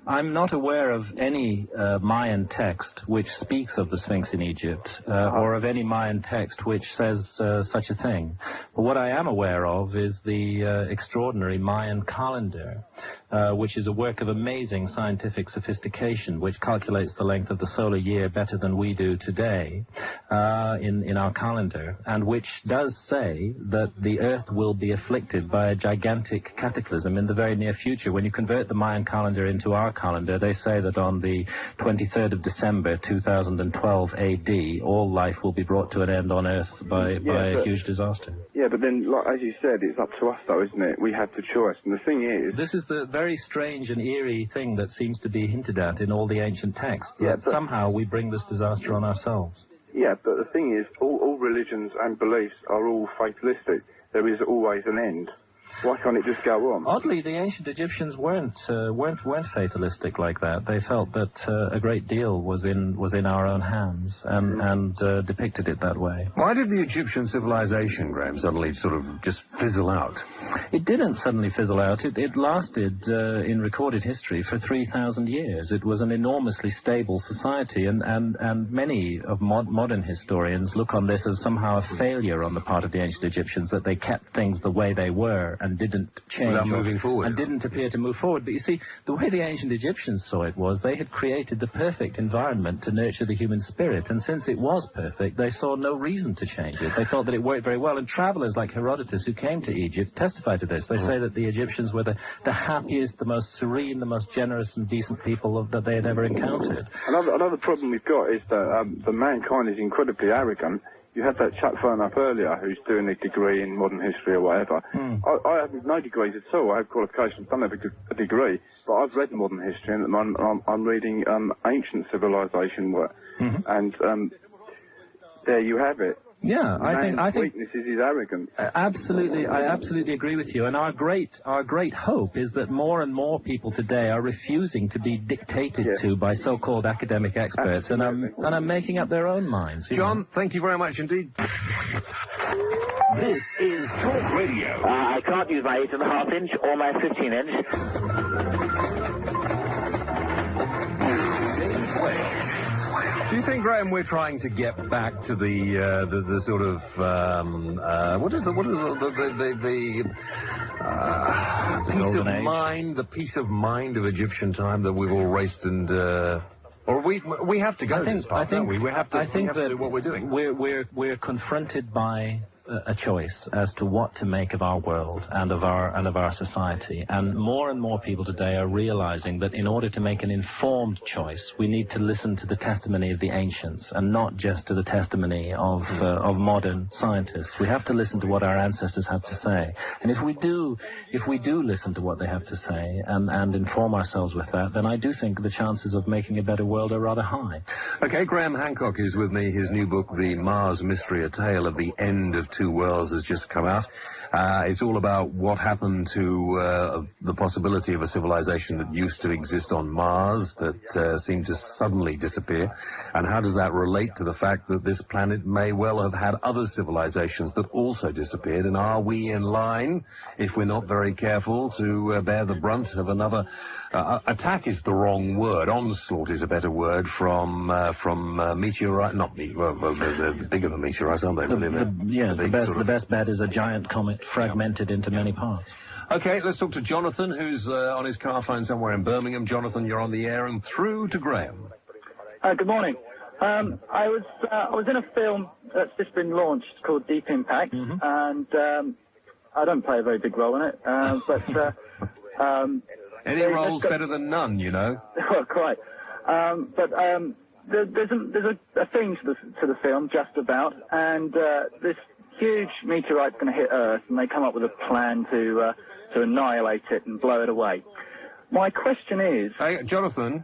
I'm not aware of any Mayan text which speaks of the Sphinx in Egypt, or of any Mayan text which says such a thing. But what I am aware of is the extraordinary Mayan calendar, which is a work of amazing scientific sophistication, which calculates the length of the solar year better than we do today in our calendar, and which does say that the Earth will be afflicted by a gigantic cataclysm in the very near future. When you convert the Mayan calendar into our calendar, they say that on the 23rd of December 2012 AD, all life will be brought to an end on Earth by a huge disaster. Yeah, but then, like, as you said, it's up to us, though, isn't it? We have the choice. And the thing is... This is the very strange and eerie thing that seems to be hinted at in all the ancient texts, that somehow we bring this disaster on ourselves. Yeah, but the thing is, all religions and beliefs are all fatalistic. There is always an end. Why can't it just go on? Oddly, the ancient Egyptians weren't fatalistic like that. They felt that a great deal was in our own hands, and depicted it that way. Why did the Egyptian civilization, Graham, suddenly sort of just fizzle out? It didn't suddenly fizzle out. It lasted in recorded history for 3,000 years. It was an enormously stable society, and many of modern historians look on this as somehow a failure on the part of the ancient Egyptians, that they kept things the way they were and didn't change moving forward, and didn't appear to move forward. But you see, the way the ancient Egyptians saw it was they had created the perfect environment to nurture the human spirit, and since it was perfect, they saw no reason to change it. They thought that it worked very well, and travelers like Herodotus, who came to Egypt, testify to this. They say that the Egyptians were the happiest, the most serene, the most generous and decent people that they had ever encountered. Another problem we've got is that the mankind is incredibly arrogant. You had that chap phone up earlier who's doing a degree in modern history or whatever. I have no degrees at all. I have qualifications, don't have a degree, but I've read modern history, and I'm reading ancient civilization work. And there you have it. Yeah, I think weakness is his arrogance. Absolutely, I absolutely agree with you. And our great hope is that more and more people today are refusing to be dictated to by so-called academic experts, and are making up their own minds. John, thank you very much indeed. This is Talk Radio. I can't use my 8.5 inch or my 15 inch. Do you think, Graham, we're trying to get back to the sort of peace of mind of Egyptian time that we've all raced and or we have to go this path, don't we? We have to do what we're doing. We're confronted by a choice as to what to make of our world and of our society, and more people today are realizing that in order to make an informed choice, we need to listen to the testimony of the ancients and not just to the testimony of modern scientists. We have to listen to what our ancestors have to say, and if we do listen to what they have to say and inform ourselves with that, then I do think the chances of making a better world are rather high. Okay, Graham Hancock is with me. His new book, The Mars Mystery, A Tale of the End of Two Worlds, has just come out. It's all about what happened to the possibility of a civilization that used to exist on Mars that seemed to suddenly disappear, and how does that relate to the fact that this planet may well have had other civilizations that also disappeared, and are we in line, if we're not very careful, to bear the brunt of another attack is the wrong word. Onslaught is a better word from meteorite, not they're bigger than meteorites, aren't they? The best bet is a giant comet fragmented into many parts. Okay, let's talk to Jonathan, who's on his car phone somewhere in Birmingham. Jonathan, you're on the air, and through to Graham. Good morning. I was in a film that's just been launched called Deep Impact, and I don't play a very big role in it, but any role's better than none, you know. Well, quite. There's a theme to the film, just about, and this huge meteorite's going to hit Earth, and they come up with a plan to annihilate it and blow it away. My question is... Hey, Jonathan,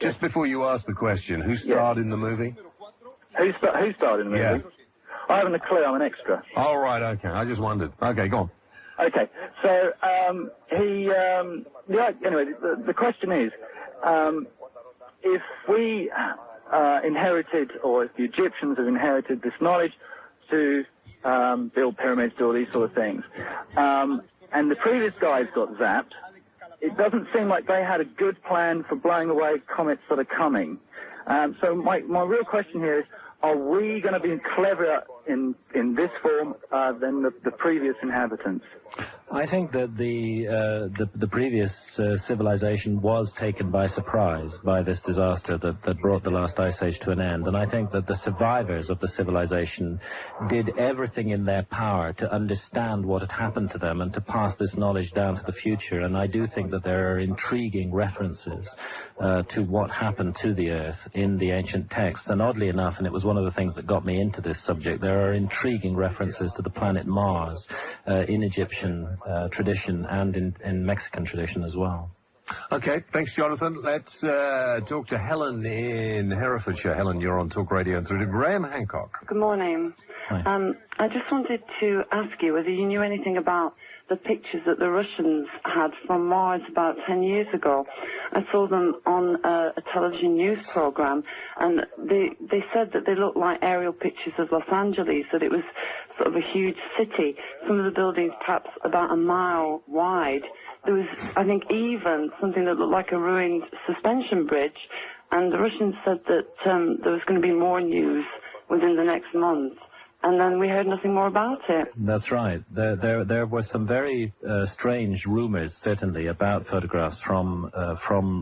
just before you ask the question, who starred in the movie? Who starred in the movie? Yeah. I haven't a clue, I'm an extra. Oh, right, okay, I just wondered. Okay, go on. Okay, so anyway, the question is, if we inherited, or if the Egyptians have inherited this knowledge to build pyramids, do all these sort of things. And the previous guys got zapped. It doesn't seem like they had a good plan for blowing away comets that are coming. So my real question here is, are we going to be cleverer in this form than the previous inhabitants? I think that the previous civilization was taken by surprise by this disaster that brought the last ice age to an end. And I think that the survivors of the civilization did everything in their power to understand what had happened to them and to pass this knowledge down to the future. And I do think that there are intriguing references to what happened to the Earth in the ancient texts. And oddly enough, and it was one of the things that got me into this subject, there are intriguing references to the planet Mars in Egyptian tradition and in Mexican tradition as well. Okay, thanks, Jonathan. Let's talk to Helen in Herefordshire. Helen, you're on Talk Radio and through to Graham Hancock. Good morning. Hi. I just wanted to ask you whether you knew anything about the pictures that the Russians had from Mars about 10 years ago. I saw them on a television news program, and they said that they looked like aerial pictures of Los Angeles, that it was sort of a huge city, some of the buildings perhaps about a mile wide. There was, I think, even something that looked like a ruined suspension bridge, and the Russians said that there was going to be more news within the next month. And then we heard nothing more about it. That's right. There were some very strange rumors, certainly, about photographs from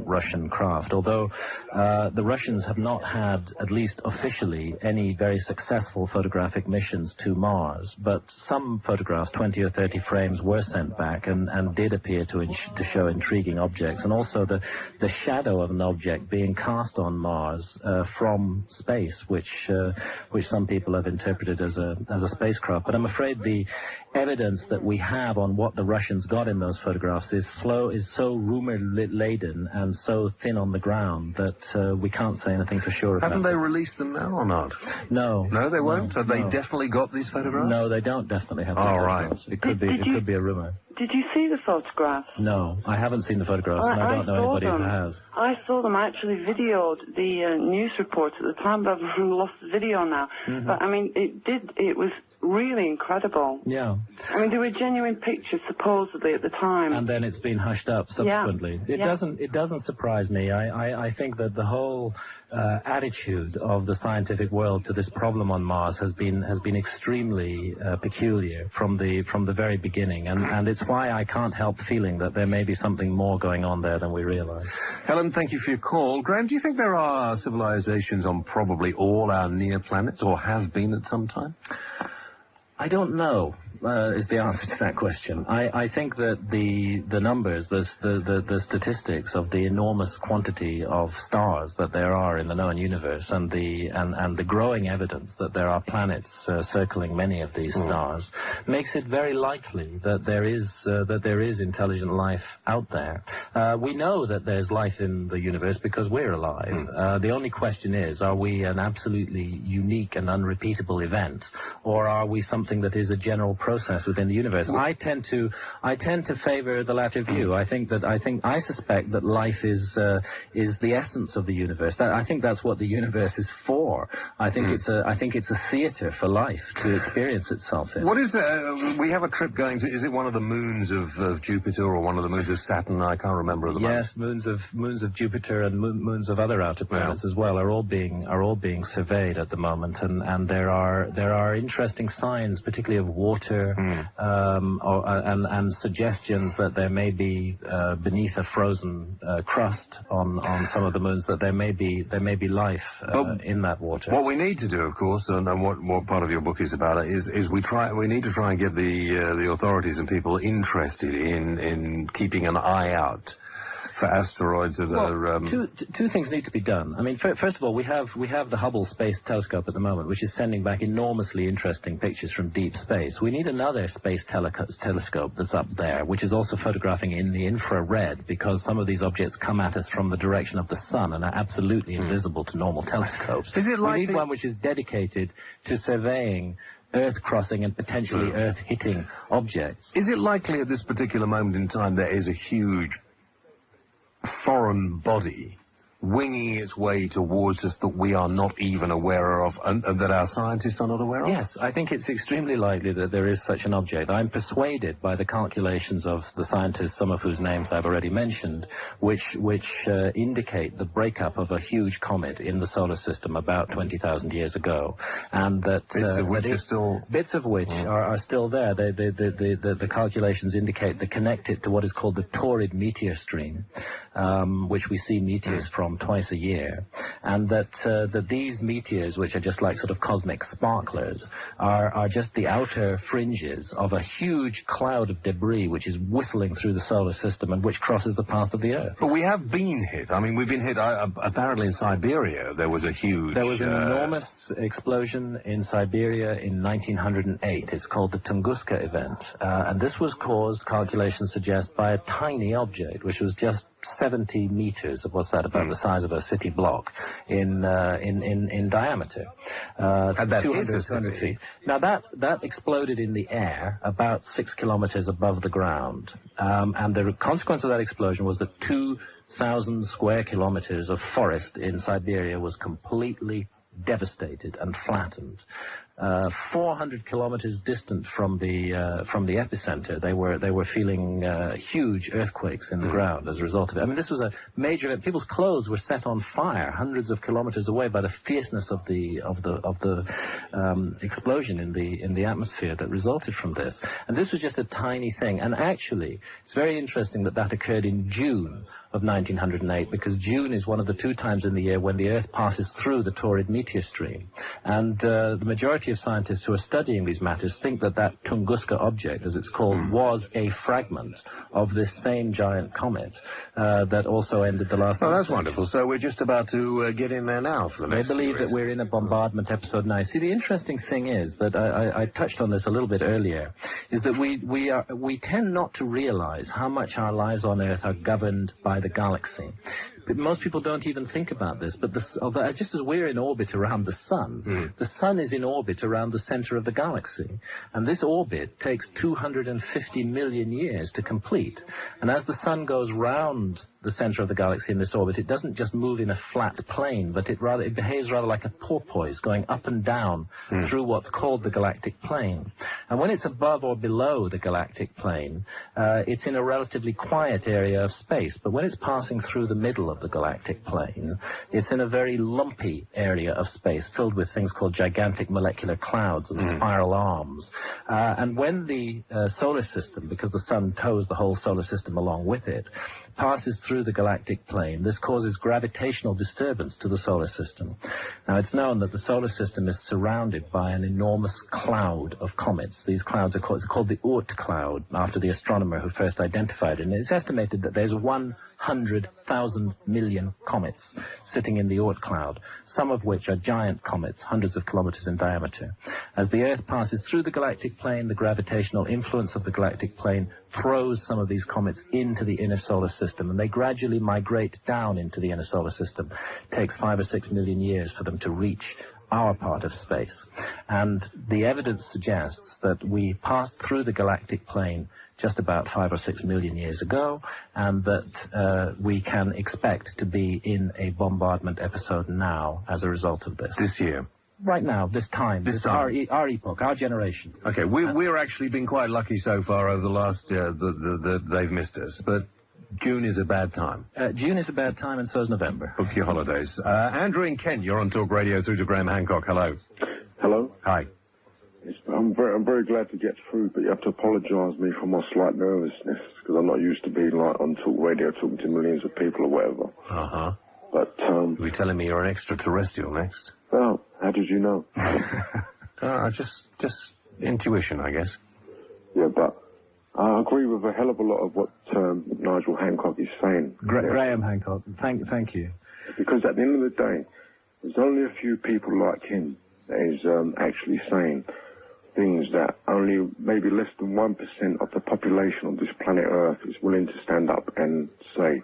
Russian craft, although the Russians have not had, at least officially, any very successful photographic missions to Mars. But some photographs, 20 or 30 frames, were sent back and did appear to show intriguing objects. And also the shadow of an object being cast on Mars from space, which some people have interpreted as a spacecraft. But I'm afraid the evidence that we have on what the Russians got in those photographs is so rumor-laden and so thin on the ground that we can't say anything for sure about. Haven't they released them now or not? No. No, they won't? No, Have they definitely got these photographs? No, they don't definitely have these photographs. Right. It could be a rumor. Did you see the photographs? No, I haven't seen the photographs, and I don't know anybody who has. I saw them. I actually videoed the news report at the time, but I've lost the video now. Mm-hmm. But, I mean, it was really incredible. Yeah. I mean, there were genuine pictures, supposedly, at the time. And then it's been hushed up subsequently. Yeah. It doesn't surprise me. I think that the whole attitude of the scientific world to this problem on Mars has been extremely peculiar from the very beginning, and it's why I can't help feeling that there may be something more going on there than we realize. Helen, thank you for your call. Graham, do you think there are civilizations on probably all our near planets, or have been at some time? I don't know, is the answer to that question. I think that the numbers, the statistics of the enormous quantity of stars that there are in the known universe, and the growing evidence that there are planets circling many of these stars, makes it very likely that there is intelligent life out there. We know that there's life in the universe because we're alive. The only question is, are we an absolutely unique and unrepeatable event, or are we something that is a general process within the universe? I tend to favor the latter view. I suspect that life is the essence of the universe. I think that's what the universe is for. I think it's a theater for life to experience itself in. What is we have a trip going to, is it one of the moons of Jupiter or one of the moons of Saturn? I can't remember at the moment. Yes, moons of Jupiter and moons of other outer planets as well are all being surveyed at the moment, and there are interesting signs, particularly of water, and suggestions that there may be beneath a frozen crust on some of the moons, that there may be life in that water. What we need to do, of course, and what part of your book is about it, is we need to try and get the authorities and people interested in keeping an eye out for asteroids that are... Two things need to be done. I mean, first of all, we have the Hubble Space Telescope at the moment, which is sending back enormously interesting pictures from deep space. We need another space telescope that's up there, which is also photographing in the infrared, because some of these objects come at us from the direction of the sun and are absolutely invisible to normal telescopes. Is it likely... We need one which is dedicated to surveying Earth-crossing and potentially Earth-hitting objects. Is it likely at this particular moment in time there is a huge foreign body winging its way towards us that we are not even aware of, and that our scientists are not aware of? Yes, I think it's extremely likely that there is such an object. I'm persuaded by the calculations of the scientists, some of whose names I've already mentioned, which indicate the breakup of a huge comet in the solar system about 20,000 years ago, and that bits of which are still there. The calculations indicate they connect it to what is called the torrid meteor stream, which we see meteors from twice a year, and that these meteors, which are just like sort of cosmic sparklers, are just the outer fringes of a huge cloud of debris which is whistling through the solar system and which crosses the path of the Earth. But we have been hit. I mean, we've been hit. Apparently in Siberia there was a huge... There was an enormous explosion in Siberia in 1908. It's called the Tunguska event, and this was caused, calculations suggest, by a tiny object which was just 70 meters, what's that, about the size of a city block in diameter. And that 200 feet. Now that exploded in the air about 6 kilometers above the ground. And the consequence of that explosion was that 2,000 square kilometers of forest in Siberia was completely devastated and flattened. 400 kilometers distant from the epicenter, they were feeling huge earthquakes in the ground as a result of it. I mean, this was a major event. People's clothes were set on fire hundreds of kilometers away by the fierceness of the explosion in the atmosphere that resulted from this. And this was just a tiny thing. And actually, it's very interesting that occurred in June of 1908, because June is one of the 2 times in the year when the Earth passes through the torrid meteor stream. And the majority of scientists who are studying these matters think that Tunguska object, as it's called, was a fragment of this same giant comet that also ended the last... Oh, that's wonderful. So we're just about to get in there now for the next... They believe that we're in a bombardment episode now. See, the interesting thing is that I touched on this a little bit earlier, is that we tend not to realize how much our lives on Earth are governed by the galaxy. But most people don't even think about this, but just as we're in orbit around the sun, the sun is in orbit around the center of the galaxy. And this orbit takes 250 million years to complete. And as the sun goes round the center of the galaxy in this orbit, it doesn't just move in a flat plane, but it behaves rather like a porpoise, going up and down through what's called the galactic plane. And when it's above or below the galactic plane, it's in a relatively quiet area of space. But when it's passing through the middle of the galactic plane, it's in a very lumpy area of space filled with things called gigantic molecular clouds and spiral arms. And when the solar system, because the sun tows the whole solar system along with it, passes through the galactic plane, this causes gravitational disturbance to the solar system. Now, it's known that the solar system is surrounded by an enormous cloud of comets. These clouds are called the Oort cloud, after the astronomer who first identified it. And it's estimated that there's 100,000 million comets sitting in the Oort cloud, some of which are giant comets, hundreds of kilometers in diameter. As the Earth passes through the galactic plane, the gravitational influence of the galactic plane throws some of these comets into the inner solar system, and they gradually migrate down into the inner solar system. It takes 5 or 6 million years for them to reach our part of space. And the evidence suggests that we passed through the galactic plane just about 5 or 6 million years ago, and that we can expect to be in a bombardment episode now as a result of this. This year? Right now, this time. Our epoch, our generation. Okay, we're actually been quite lucky so far over the last... they've missed us, but June is a bad time. June is a bad time, and so is November. Book your holidays. Andrew in Kent, you're on Talk Radio through to Graham Hancock. Hello. Hello. Hi. I'm very glad to get through, but you have to apologise me for my slight nervousness, because I'm not used to being like on Talk Radio talking to millions of people or whatever. Uh-huh. But, You're telling me you're an extraterrestrial next? Oh, how did you know? Just intuition, I guess. Yeah, but I agree with a hell of a lot of what Nigel Hancock is saying. Graham Hancock, thank you. Because at the end of the day, there's only a few people like him that is actually saying things that only maybe less than 1% of the population of this planet Earth is willing to stand up and say.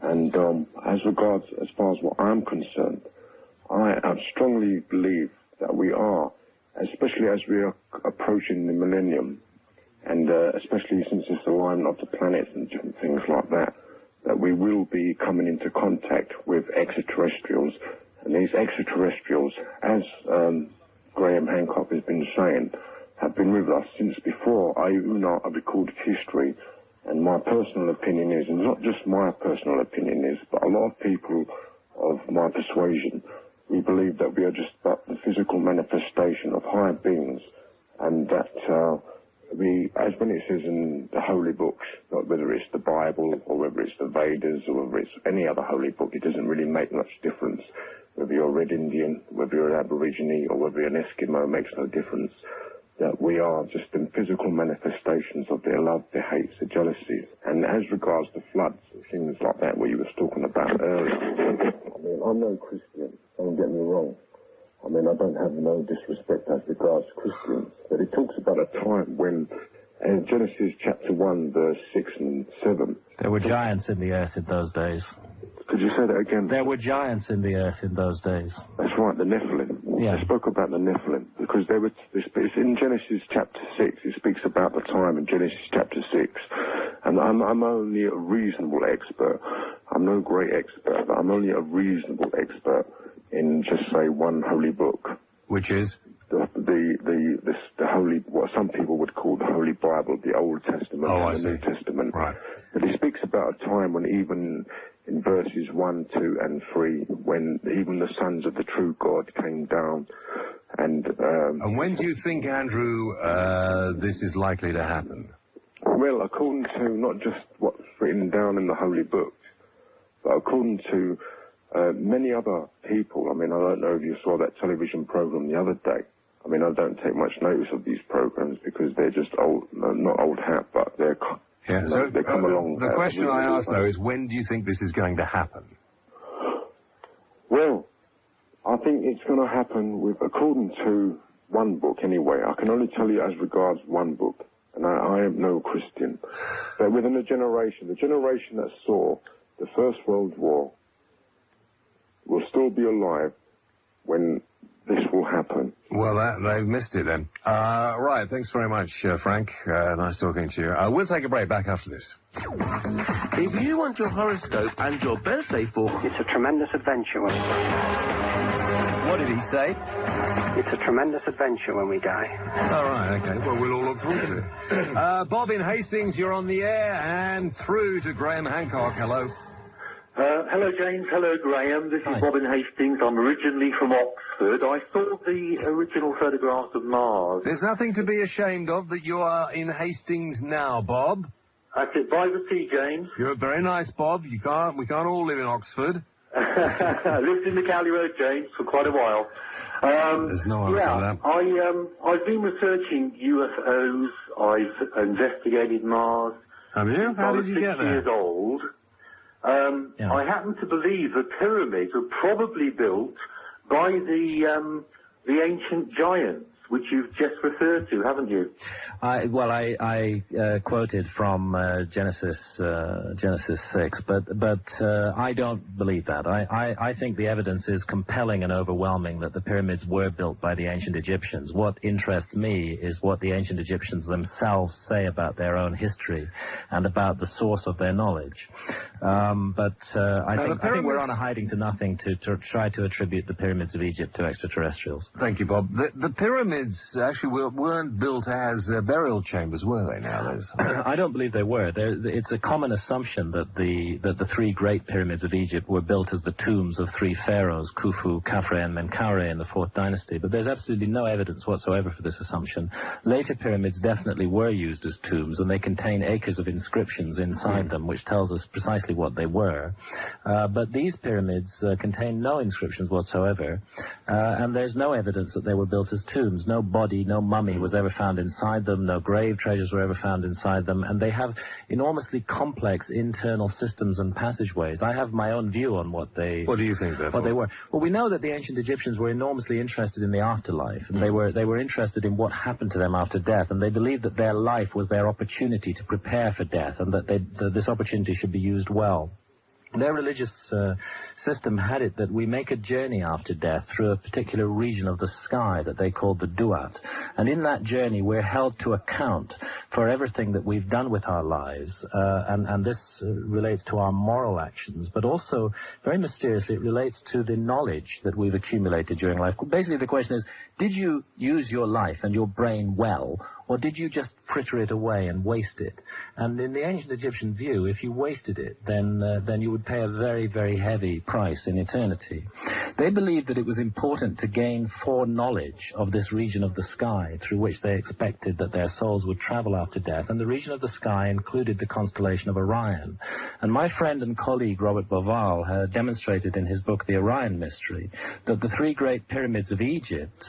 And as far as what I'm concerned, I strongly believe that we are, especially as we are approaching the millennium, and especially since it's the alignment of the planets and different things like that, that we will be coming into contact with extraterrestrials, and these extraterrestrials, as Graham Hancock has been saying, have been with us since before I even know a recorded history. And my personal opinion is, and not just my personal opinion is, but a lot of people of my persuasion, we believe that we are just but the physical manifestation of higher beings, and that we, as when it says in the holy books, not whether it's the Bible or whether it's the Vedas or whether it's any other holy book, it doesn't really make much difference. Whether you're a Red Indian, whether you're an Aborigine, or whether you're an Eskimo, makes no difference. That we are just in physical manifestations of their love, their hates, their jealousies. And as regards to floods and things like that, what you were talking about earlier, I mean, I'm no Christian, don't get me wrong. I mean, I don't have no disrespect as regards Christians, but it talks about a time when, in Genesis chapter 1, verse 6 and 7... There were giants in the earth in those days. Could you say that again? There were giants in the earth in those days. That's right, the Nephilim. Yeah. I spoke about the Nephilim, because there was, it's in Genesis chapter 6, it speaks about the time in Genesis chapter 6, and I'm only a reasonable expert. I'm no great expert, but I'm only a reasonable expert in just say one holy book, which is the holy, what some people would call the Holy Bible, the Old Testament and the New Testament. Right. But it speaks about a time when even in verses 1, 2, and 3, when even the sons of the true God came down, and when do you think, Andrew, this is likely to happen? Well, according to not just what's written down in the holy books, but according to many other people. I mean, I don't know if you saw that television program the other day. I mean, I don't take much notice of these programs because they're just old, not old hat, but they're, yeah. You know, So they come along. The question I ask, though, is when do you think this is going to happen? Well, I think it's going to happen with, according to one book anyway. I can only tell you as regards one book, and I am no Christian. But within a generation, the generation that saw the First World War will still be alive when this will happen. Well, they've missed it then. Right, thanks very much, Frank. Nice talking to you. We'll take a break. Back after this. If you want your horoscope and your birthday fork, it's a tremendous adventure. What did he say? It's a tremendous adventure when we die. All right, okay. Well, we'll all look forward to it. Bob in Hastings, you're on the air and through to Graham Hancock. Hello. Hello, James. Hello, Graham. This is Bob in Hastings. I'm originally from Oxford. I saw the original photographs of Mars. There's nothing to be ashamed of that you are in Hastings now, Bob. That's it. By the sea, James. You're very nice, Bob. We can't all live in Oxford. I lived in the Cowley Road, James, for quite a while. There's no answer to that. I've been researching UFOs. I've investigated Mars. Have you? How did you get there? 6 years old. I happen to believe the pyramids were probably built by the ancient giants, which you've just referred to, haven't you? I quoted from Genesis 6, but I don't believe that. I think the evidence is compelling and overwhelming that the pyramids were built by the ancient Egyptians. What interests me is what the ancient Egyptians themselves say about their own history and about the source of their knowledge. I think we're on a hiding to nothing to try to attribute the pyramids of Egypt to extraterrestrials. Thank you, Bob. The pyramids actually weren't built as burial chambers, were they, nowadays? I don't believe they were. It's a common assumption that the three great pyramids of Egypt were built as the tombs of three pharaohs, Khufu, Khafre, and Menkaure in the 4th dynasty, but there's absolutely no evidence whatsoever for this assumption. Later pyramids definitely were used as tombs, and they contain acres of inscriptions inside them, which tells us precisely what they were. But these pyramids contain no inscriptions whatsoever, and there's no evidence that they were built as tombs. No body, no mummy was ever found inside them, no grave treasures were ever found inside them, and they have enormously complex internal systems and passageways. I have my own view on what they... What do you think, therefore? What they were. Well, we know that the ancient Egyptians were enormously interested in the afterlife, and they were interested in what happened to them after death, and they believed that their life was their opportunity to prepare for death, and that this opportunity should be used well. Their religious system had it that we make a journey after death through a particular region of the sky that they called the Duat. And in that journey, we're held to account for everything that we've done with our lives. And this relates to our moral actions, but also, very mysteriously, it relates to the knowledge that we've accumulated during life. Basically, the question is, did you use your life and your brain well, or did you just fritter it away and waste it? And in the ancient Egyptian view, if you wasted it, then you would pay a very, very heavy price in eternity. They believed that it was important to gain foreknowledge of this region of the sky through which they expected that their souls would travel after death, and the region of the sky included the constellation of Orion. And my friend and colleague Robert Boval had demonstrated in his book The Orion Mystery that the 3 great pyramids of Egypt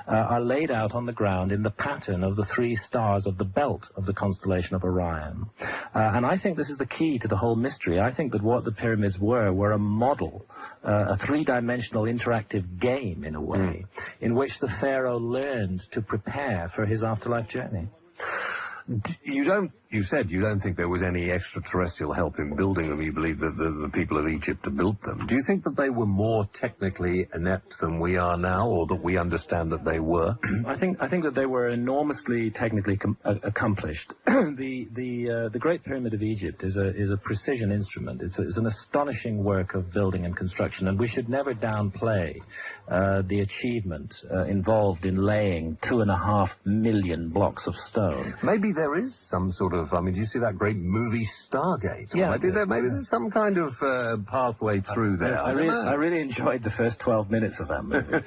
are laid out on the ground in the pattern of the 3 stars of the belt of the constellation of Orion. And I think this is the key to the whole mystery. I think that what the pyramids were a model, a 3-dimensional interactive game, in a way, in which the pharaoh learned to prepare for his afterlife journey. You said you don't think there was any extraterrestrial help in building them. You believe that the people of Egypt had built them. Do you think that they were more technically inept than we are now, or that we understand that they were? I think that they were enormously technically accomplished. The Great Pyramid of Egypt is a precision instrument. It's an astonishing work of building and construction, and we should never downplay the achievement involved in laying 2.5 million blocks of stone. Maybe there is some sort of, do you see that great movie Stargate? Yeah. Maybe there's some kind of pathway through there. I really enjoyed the first 12 minutes of that movie.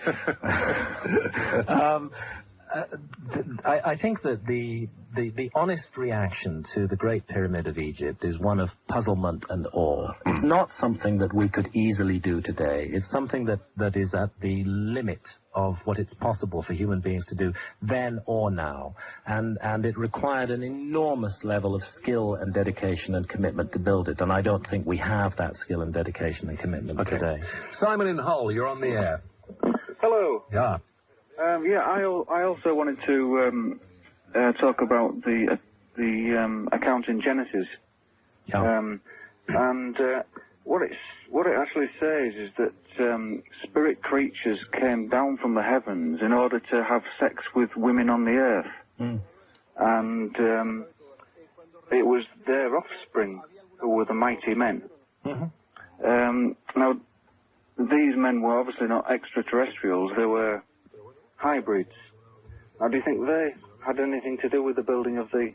I think that the honest reaction to the Great Pyramid of Egypt is one of puzzlement and awe. It's not something that we could easily do today. It's something that is at the limit of what it's possible for human beings to do then or now. And it required an enormous level of skill and dedication and commitment to build it. And I don't think we have that skill and dedication and commitment today. Simon in Hull, you're on the air. Hello. Yeah. I also wanted to talk about the account in Genesis. Yeah. What it actually says is that spirit creatures came down from the heavens in order to have sex with women on the earth, and it was their offspring who were the mighty men. Now, these men were obviously not extraterrestrials; they were hybrids. Now, do you think they had anything to do with the building of the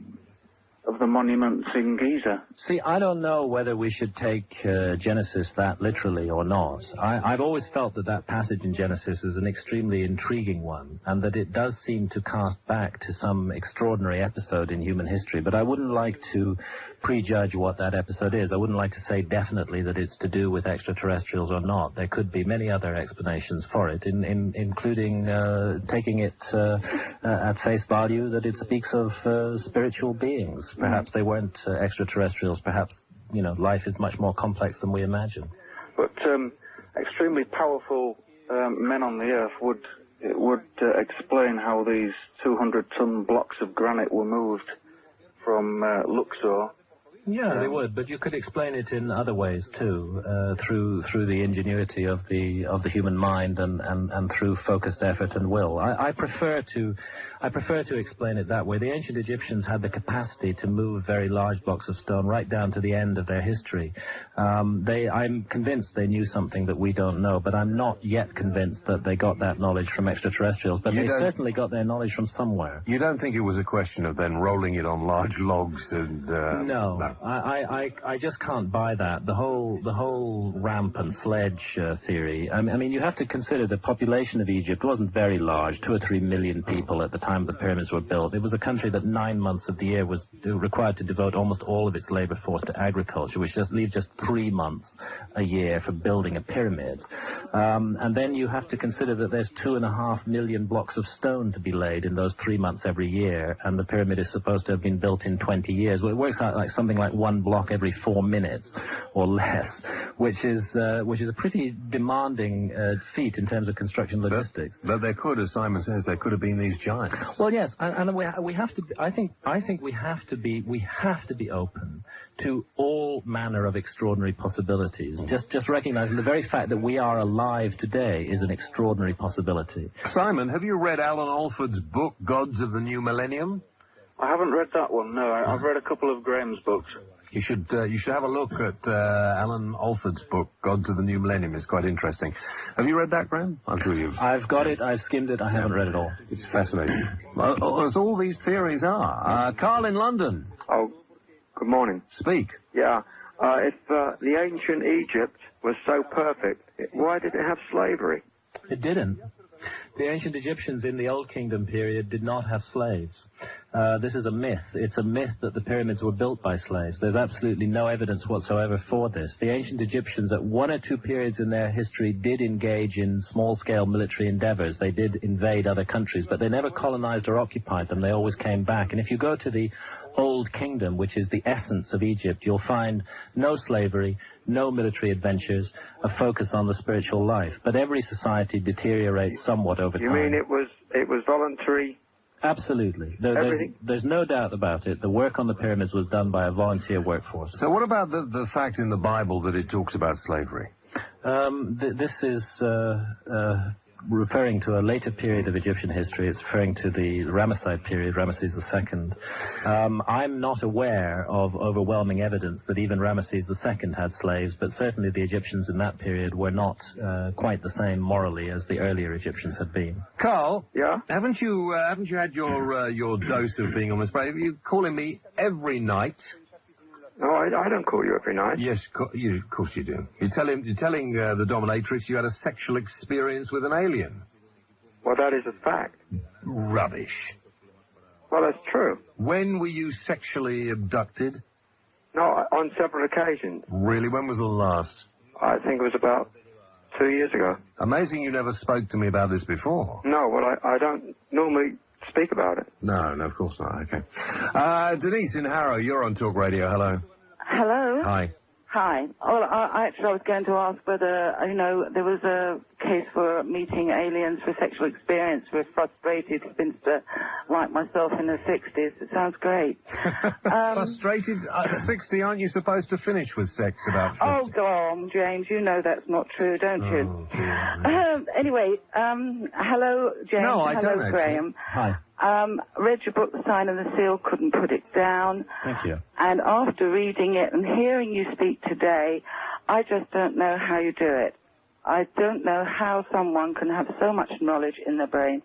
monuments in Giza? See, I don't know whether we should take Genesis that literally or not. I've always felt that passage in Genesis is an extremely intriguing one, and that it does seem to cast back to some extraordinary episode in human history, but I wouldn't like to prejudge what that episode is. I wouldn't like to say definitely that it's to do with extraterrestrials or not. There could be many other explanations for it, including taking it at face value that it speaks of spiritual beings. Perhaps they weren't extraterrestrials. Perhaps, life is much more complex than we imagine. But extremely powerful men on the earth would explain how these 200-ton blocks of granite were moved from Luxor. Yeah, they would, but you could explain it in other ways too, through the ingenuity of the human mind and through focused effort and will. I prefer to explain it that way. The ancient Egyptians had the capacity to move very large blocks of stone right down to the end of their history. I'm convinced they knew something that we don't know, but I'm not yet convinced that they got that knowledge from extraterrestrials. But they certainly got their knowledge from somewhere. You don't think it was a question of then rolling it on large logs and? No. I just can't buy that. The whole ramp and sledge theory. I mean, you have to consider the population of Egypt wasn't very large, 2 or 3 million people at the time the pyramids were built. It was a country that 9 months of the year was required to devote almost all of its labor force to agriculture, which leaves just 3 months a year for building a pyramid. And then you have to consider that there's 2.5 million blocks of stone to be laid in those 3 months every year, and the pyramid is supposed to have been built in 20 years. Well, it works out like something like like 1 block every 4 minutes or less, which is a pretty demanding feat in terms of construction logistics. But there could, as Simon says, there could have been these giants. Well, yes, and we have to. I think we have to be open to all manner of extraordinary possibilities. Just recognizing the very fact that we are alive today is an extraordinary possibility. Simon, have you read Alan Alford's book, Gods of the New Millennium? I haven't read that one, no. I've read a couple of Graham's books. You should have a look at Alan Alford's book, Gods of the New Millennium. It's quite interesting. Have you read that, Graham? I'm sure you've... I've got it. I've skimmed it. I haven't read it all. It's fascinating. As all these theories are. Carl in London. Oh, good morning. Speak. Yeah. If the ancient Egypt was so perfect, why did it have slavery? It didn't. The ancient Egyptians in the Old Kingdom period did not have slaves. This is a myth. It's a myth that the pyramids were built by slaves. There's absolutely no evidence whatsoever for this. The ancient Egyptians, at 1 or 2 periods in their history, did engage in small-scale military endeavors. They did invade other countries, but they never colonized or occupied them. They always came back. And if you go to the Old Kingdom, which is the essence of Egypt, you'll find no slavery, no military adventures, a focus on the spiritual life. But every society deteriorates somewhat over time. You mean it was voluntary? Absolutely. There's no doubt about it. The work on the pyramids was done by a volunteer workforce. So what about the fact in the Bible that it talks about slavery? This is referring to a later period of Egyptian history. It's referring to the Ramesside period, Ramesses II. I'm not aware of overwhelming evidence that even Ramesses II had slaves, but certainly the Egyptians in that period were not quite the same morally as the earlier Egyptians had been. Carl? Yeah? Haven't you had your dose of being on this program? You're calling me every night. No, I don't call you every night. Yes, of course you do. You're telling the dominatrix you had a sexual experience with an alien. Well, that is a fact. Rubbish. Well, that's true. When were you sexually abducted? No, on several occasions. Really? When was the last? I think it was about 2 years ago. Amazing you never spoke to me about this before. No, well, I don't normally speak about it. No, of course not. Okay. Denise in Harrow, you're on Talk Radio. Hello. Hello. Hi. Hi. Well, I was going to ask whether, there was a case for meeting aliens for sexual experience with frustrated spinster like myself in the 60s. It sounds great. Frustrated? 60, aren't you supposed to finish with sex about 50? Oh, go on, James. You know that's not true, don't you? Anyway, hello, James. No, I don't. Hello, Graham. Hi. Read your book, The Sign and the Seal, couldn't put it down. Thank you. And after reading it and hearing you speak today, I just don't know how you do it. I don't know how someone can have so much knowledge in their brain.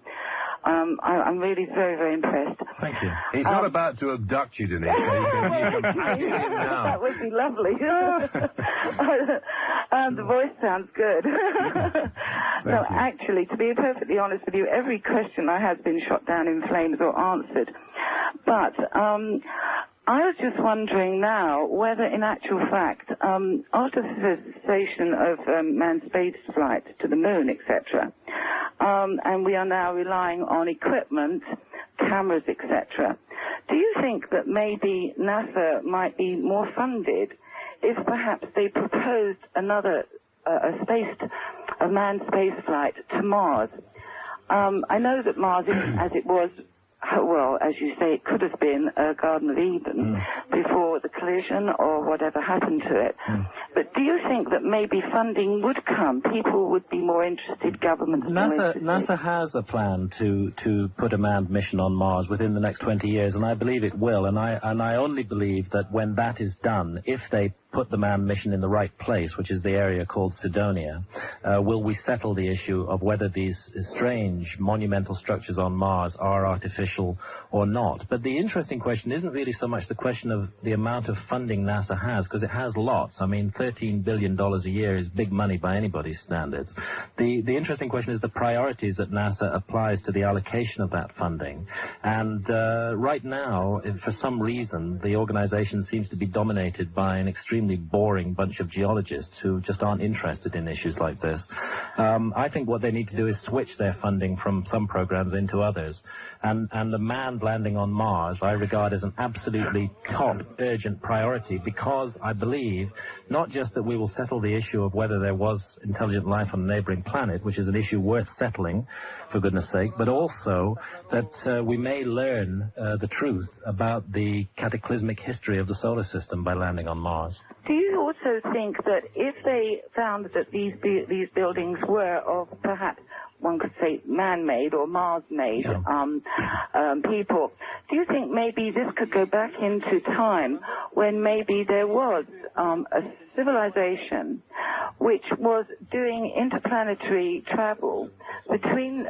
I'm really very, very impressed. Thank you. He's not about to abduct you, Denise, so you can pack it in now. That would be lovely. The voice sounds good. No, actually, to be perfectly honest with you, every question I had been shot down in flames or answered. But I was just wondering now whether, in actual fact, after the cessation of manned space flight to the moon, etc., and we are now relying on equipment, cameras, etc., do you think that maybe NASA might be more funded if perhaps they proposed another a manned space flight to Mars? I know that Mars isn't as it was. Well, as you say, it could have been a Garden of Eden before the collision or whatever happened to it. But do you think that maybe funding would come? People would be more interested, governments more interested? NASA has a plan to put a manned mission on Mars within the next 20 years, and I believe it will. And I only believe that when that is done, if they put the manned mission in the right place, which is the area called Sidonia, will we settle the issue of whether these strange monumental structures on Mars are artificial or not. But the interesting question isn't really so much the question of the amount of funding NASA has, because it has lots. I mean, $13 billion a year is big money by anybody's standards. The interesting question is the priorities that NASA applies to the allocation of that funding. And right now, for some reason, the organization seems to be dominated by an extremely boring bunch of geologists who just aren't interested in issues like this. I think what they need to do is switch their funding from some programs into others. And the manned landing on Mars I regard as an absolutely top urgent priority, because I believe not just that we will settle the issue of whether there was intelligent life on a neighboring planet, which is an issue worth settling, for goodness sake, but also that we may learn the truth about the cataclysmic history of the solar system by landing on Mars. Do you also think that if they found that these buildings were of perhaps, one could say, man-made or Mars-made people, do you think maybe this could go back into time when maybe there was a civilization which was doing interplanetary travel between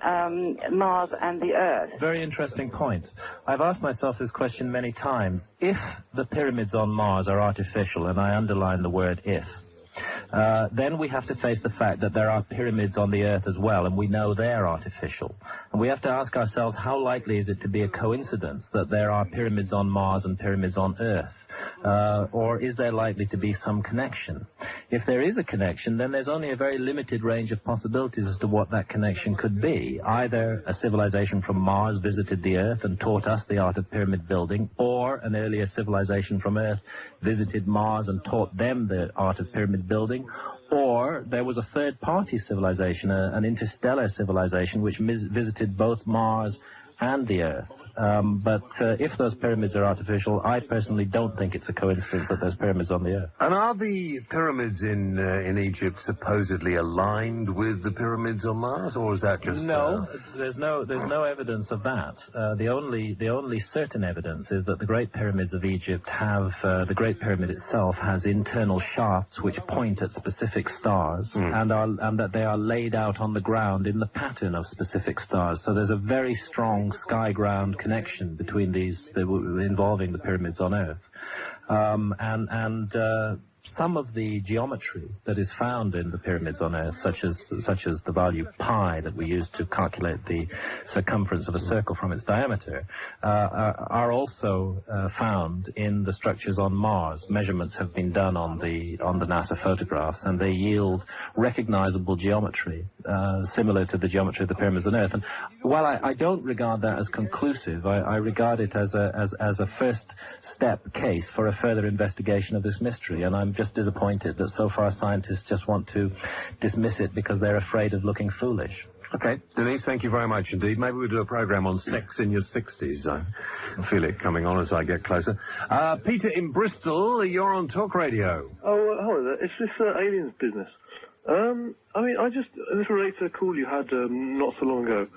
Mars and the Earth? Very interesting point. I've asked myself this question many times. If the pyramids on Mars are artificial, and I underline the word if, then we have to face the fact that there are pyramids on the Earth as well, and we know they're artificial. And we have to ask ourselves, how likely is it to be a coincidence that there are pyramids on Mars and pyramids on Earth? Or is there likely to be some connection? If there is a connection, then there's only a very limited range of possibilities as to what that connection could be. Either a civilization from Mars visited the Earth and taught us the art of pyramid building, or an earlier civilization from Earth visited Mars and taught them the art of pyramid building, or there was a third-party civilization, an interstellar civilization, which visited both Mars and the Earth. But if those pyramids are artificial, I personally don't think it's a coincidence that there's pyramids on the Earth. And are the pyramids in Egypt supposedly aligned with the pyramids on Mars, or is that just... No, there's no evidence of that. The only certain evidence is that the Great Pyramids of Egypt have, the Great Pyramid itself has internal shafts which point at specific stars, and that they are laid out on the ground in the pattern of specific stars. So there's a very strong sky-ground connection between these, involving the pyramids on Earth. Some of the geometry that is found in the pyramids on Earth, such as the value pi that we use to calculate the circumference of a circle from its diameter, are also found in the structures on Mars. Measurements have been done on the NASA photographs, and they yield recognizable geometry similar to the geometry of the pyramids on Earth. And while I don't regard that as conclusive, I regard it as a first step case for a further investigation of this mystery, and I'm just disappointed that so far scientists just want to dismiss it because they're afraid of looking foolish. Okay, Denise, thank you very much indeed. Maybe we'll do a program on sex in your 60s. I feel it coming on as I get closer. Peter in Bristol, you're on Talk Radio. Oh, hello there. It's this aliens business. This relates to a call you had not so long ago.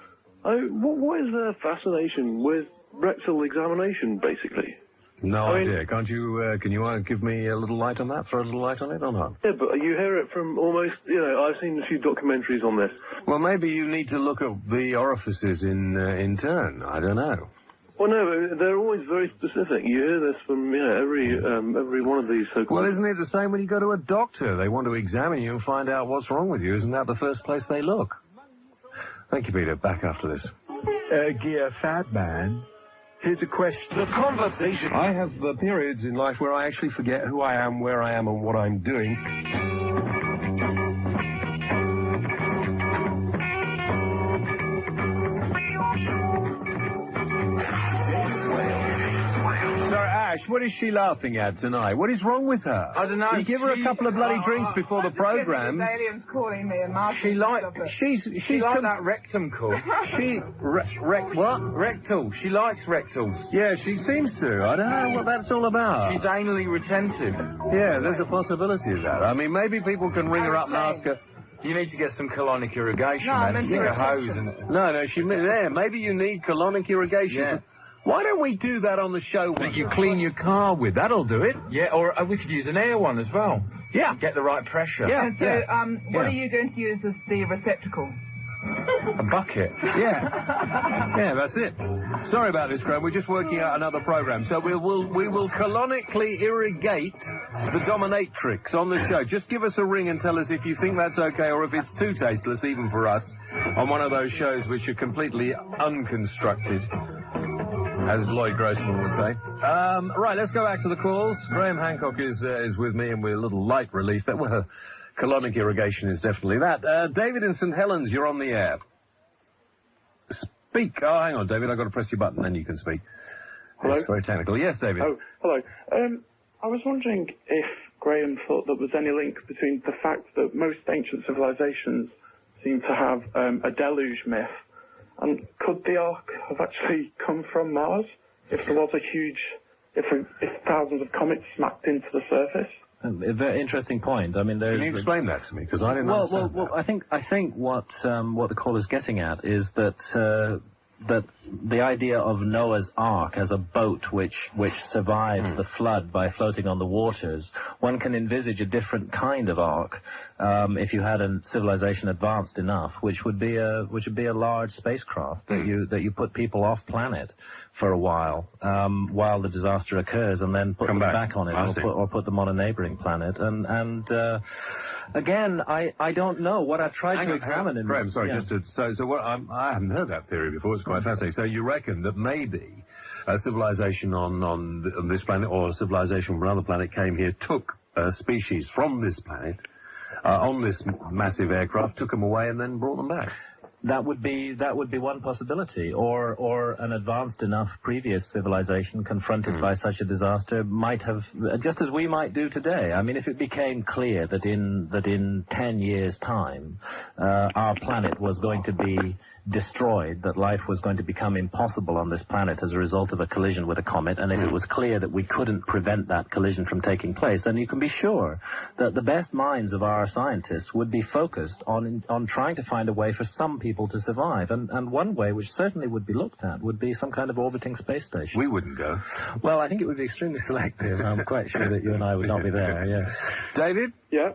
What is their fascination with rectal examination, basically? No idea. Can you give me a little light on that? Throw a little light on it or not? Yeah, but you hear it from almost, I've seen a few documentaries on this. Well, maybe you need to look at the orifices in turn. I don't know. Well, no, they're always very specific. You hear this from, every one of these so-called... Well, isn't it the same when you go to a doctor? They want to examine you and find out what's wrong with you. Isn't that the first place they look? Thank you, Peter. Back after this. Dear Fat Man, here's a question. The conversation. I have periods in life where I actually forget who I am, where I am, and what I'm doing. What is she laughing at tonight? What is wrong with her? I don't know. You give her a couple of bloody drinks before the program. There's aliens calling me and she likes that rectum call. What? Rectal. She likes rectals. Yeah, she seems to. I don't know what that's all about. She's anally retentive. Yeah, there's a possibility of that. I mean, maybe people can ring her up and ask her. You need to get some colonic irrigation, man. Stick a hose in it. No, maybe you need colonic irrigation. Yeah. Why don't we do that on the show that you clean your car with? That'll do it. Yeah, or we could use an air one as well. Yeah. Get the right pressure. Yeah. And so, what are you going to use as the receptacle? A bucket. Yeah. Yeah, that's it. Sorry about this, Graham. We're just working out another program. So we will canonically irrigate the dominatrix on the show. Just give us a ring and tell us if you think that's okay or if it's too tasteless, even for us, on one of those shows which are completely unconstructed, as Lloyd Grossman would say. Right, let's go back to the calls. Graham Hancock is with me, and we're a little light relief. Well, colonic irrigation is definitely that. David in St. Helens, you're on the air. speak. Oh, hang on, David, I've got to press your button, then you can speak. Hello? It's very technical. Yes, David. Oh, hello. I was wondering if Graham thought there was any link between the fact that most ancient civilizations seem to have a deluge myth, and could the Ark have actually come from Mars if there was a huge, if thousands of comets smacked into the surface? A very interesting point. I mean, Can you explain that to me? Because I didn't understand Well, I think what the caller's getting at is that that the idea of Noah's Ark as a boat which survives the flood by floating on the waters, one can envisage a different kind of Ark if you had a civilization advanced enough, which would be a large spacecraft that you put people off planet for a while the disaster occurs, and then put them back on it, or put them on a neighboring planet. Again, I don't know. What I've tried to examine in... Graham, sorry, so what, I haven't heard that theory before. It's quite fascinating. So you reckon that maybe a civilization on this planet, or a civilization from another planet, came here, took a species from this planet on this massive aircraft, took them away, and then brought them back? That would be one possibility, or an advanced enough previous civilization confronted by such a disaster might have, just as we might do today. I mean, if it became clear that in 10 years' time our planet was going to be destroyed, that life was going to become impossible on this planet as a result of a collision with a comet, and if it was clear that we couldn't prevent that collision from taking place, then you can be sure that the best minds of our scientists would be focused on trying to find a way for some people to survive. And one way, which certainly would be looked at, would be some kind of orbiting space station. We wouldn't go. Well, I think it would be extremely selective. I'm quite sure that you and I would not be there, yes. David? Yeah?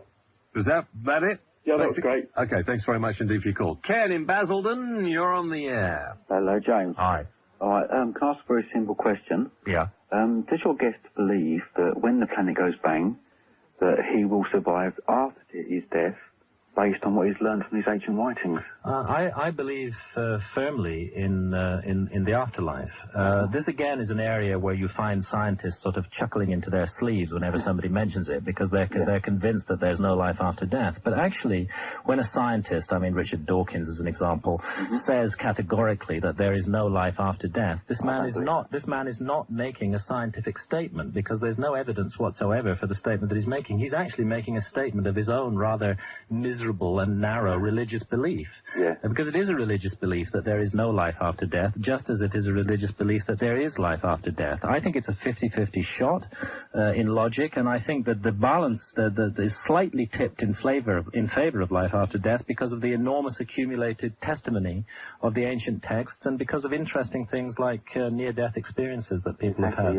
Was that it? Yeah, that was great. Okay, thanks very much indeed for your call. Ken in Basildon, you're on the air. Hello, James. Hi. All right, can I ask a very simple question? Yeah. Does your guest believe that when the planet goes bang, that he will survive after his death, based on what he's learned from these ancient writings? I believe firmly in the afterlife. This again is an area where you find scientists sort of chuckling into their sleeves whenever somebody mentions it, because they're convinced that there's no life after death. But actually, when a scientist, I mean Richard Dawkins as an example, says categorically that there is no life after death, this man is not making a scientific statement, because there's no evidence whatsoever for the statement that he's making. He's actually making a statement of his own rather miserable and narrow religious belief. Yeah. Because it is a religious belief that there is no life after death, just as it is a religious belief that there is life after death. I think it's a 50-50 shot in logic, and I think that the balance is slightly tipped in favor of life after death because of the enormous accumulated testimony of the ancient texts, and because of interesting things like near-death experiences that people have had.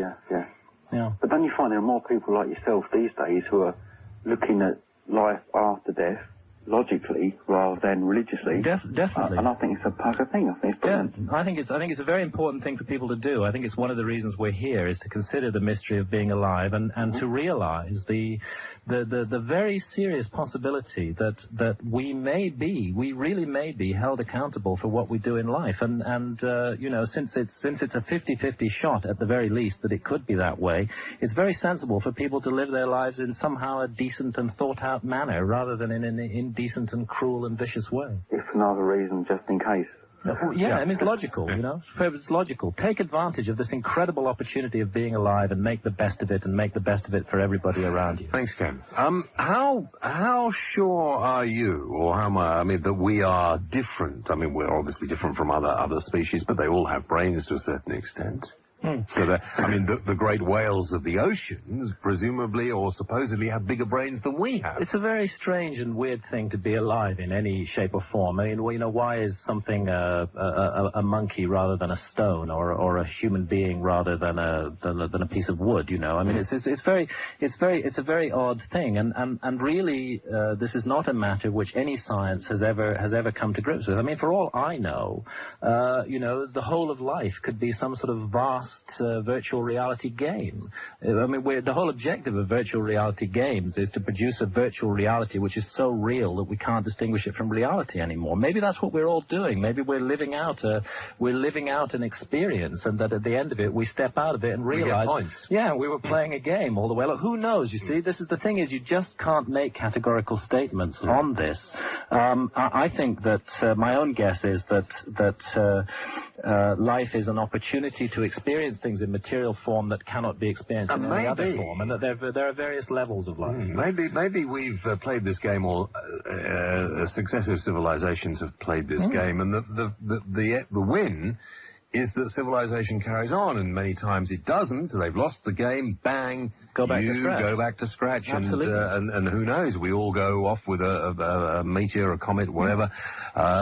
Yeah. But don't you find there are more people like yourself these days who are looking at life after death logically rather than religiously? Definitely. And I think it's a perfect thing. I think it's brilliant. Yeah, I think it's a very important thing for people to do. I think it's one of the reasons we're here, is to consider the mystery of being alive, and to realize the very serious possibility that we really may be held accountable for what we do in life. And you know, since it's a 50-50 shot at the very least that it could be that way, it's very sensible for people to live their lives in somehow a decent and thought out manner, rather than in an indecent and cruel and vicious way. If for no other reason, just in case. Yeah, I mean, it's logical, you know. It's logical. Take advantage of this incredible opportunity of being alive and make the best of it, and make the best of it for everybody around you. Thanks, Ken. How sure are you, or I mean, that we are different? I mean, we're obviously different from other species, but they all have brains to a certain extent. So that, I mean, the great whales of the oceans presumably or supposedly have bigger brains than we have. It's a very strange and weird thing to be alive in any shape or form. I mean, you know, why is something a monkey rather than a stone, or a human being rather than a piece of wood? You know, I mean, it's a very odd thing, and really, this is not a matter which any science has ever come to grips with. I mean, for all I know, you know, the whole of life could be some sort of vast vast virtual reality game. I mean, the whole objective of virtual reality games is to produce a virtual reality which is so real that we can't distinguish it from reality anymore. Maybe that's what we're all doing. Maybe we're living out an experience, and that at the end of it we step out of it and realize, yeah, we were playing a game all the way. Look, who knows? You see, this is the thing: is you just can't make categorical statements on this. I think that my own guess is that life is an opportunity to experience things in material form that cannot be experienced in any other form, and that there are various levels of life. Maybe we've played this game, or successive civilizations have played this game, and the win is that civilization carries on, and many times it doesn't. They've lost the game, bang, go back to scratch, and who knows, we all go off with a meteor, a comet, whatever,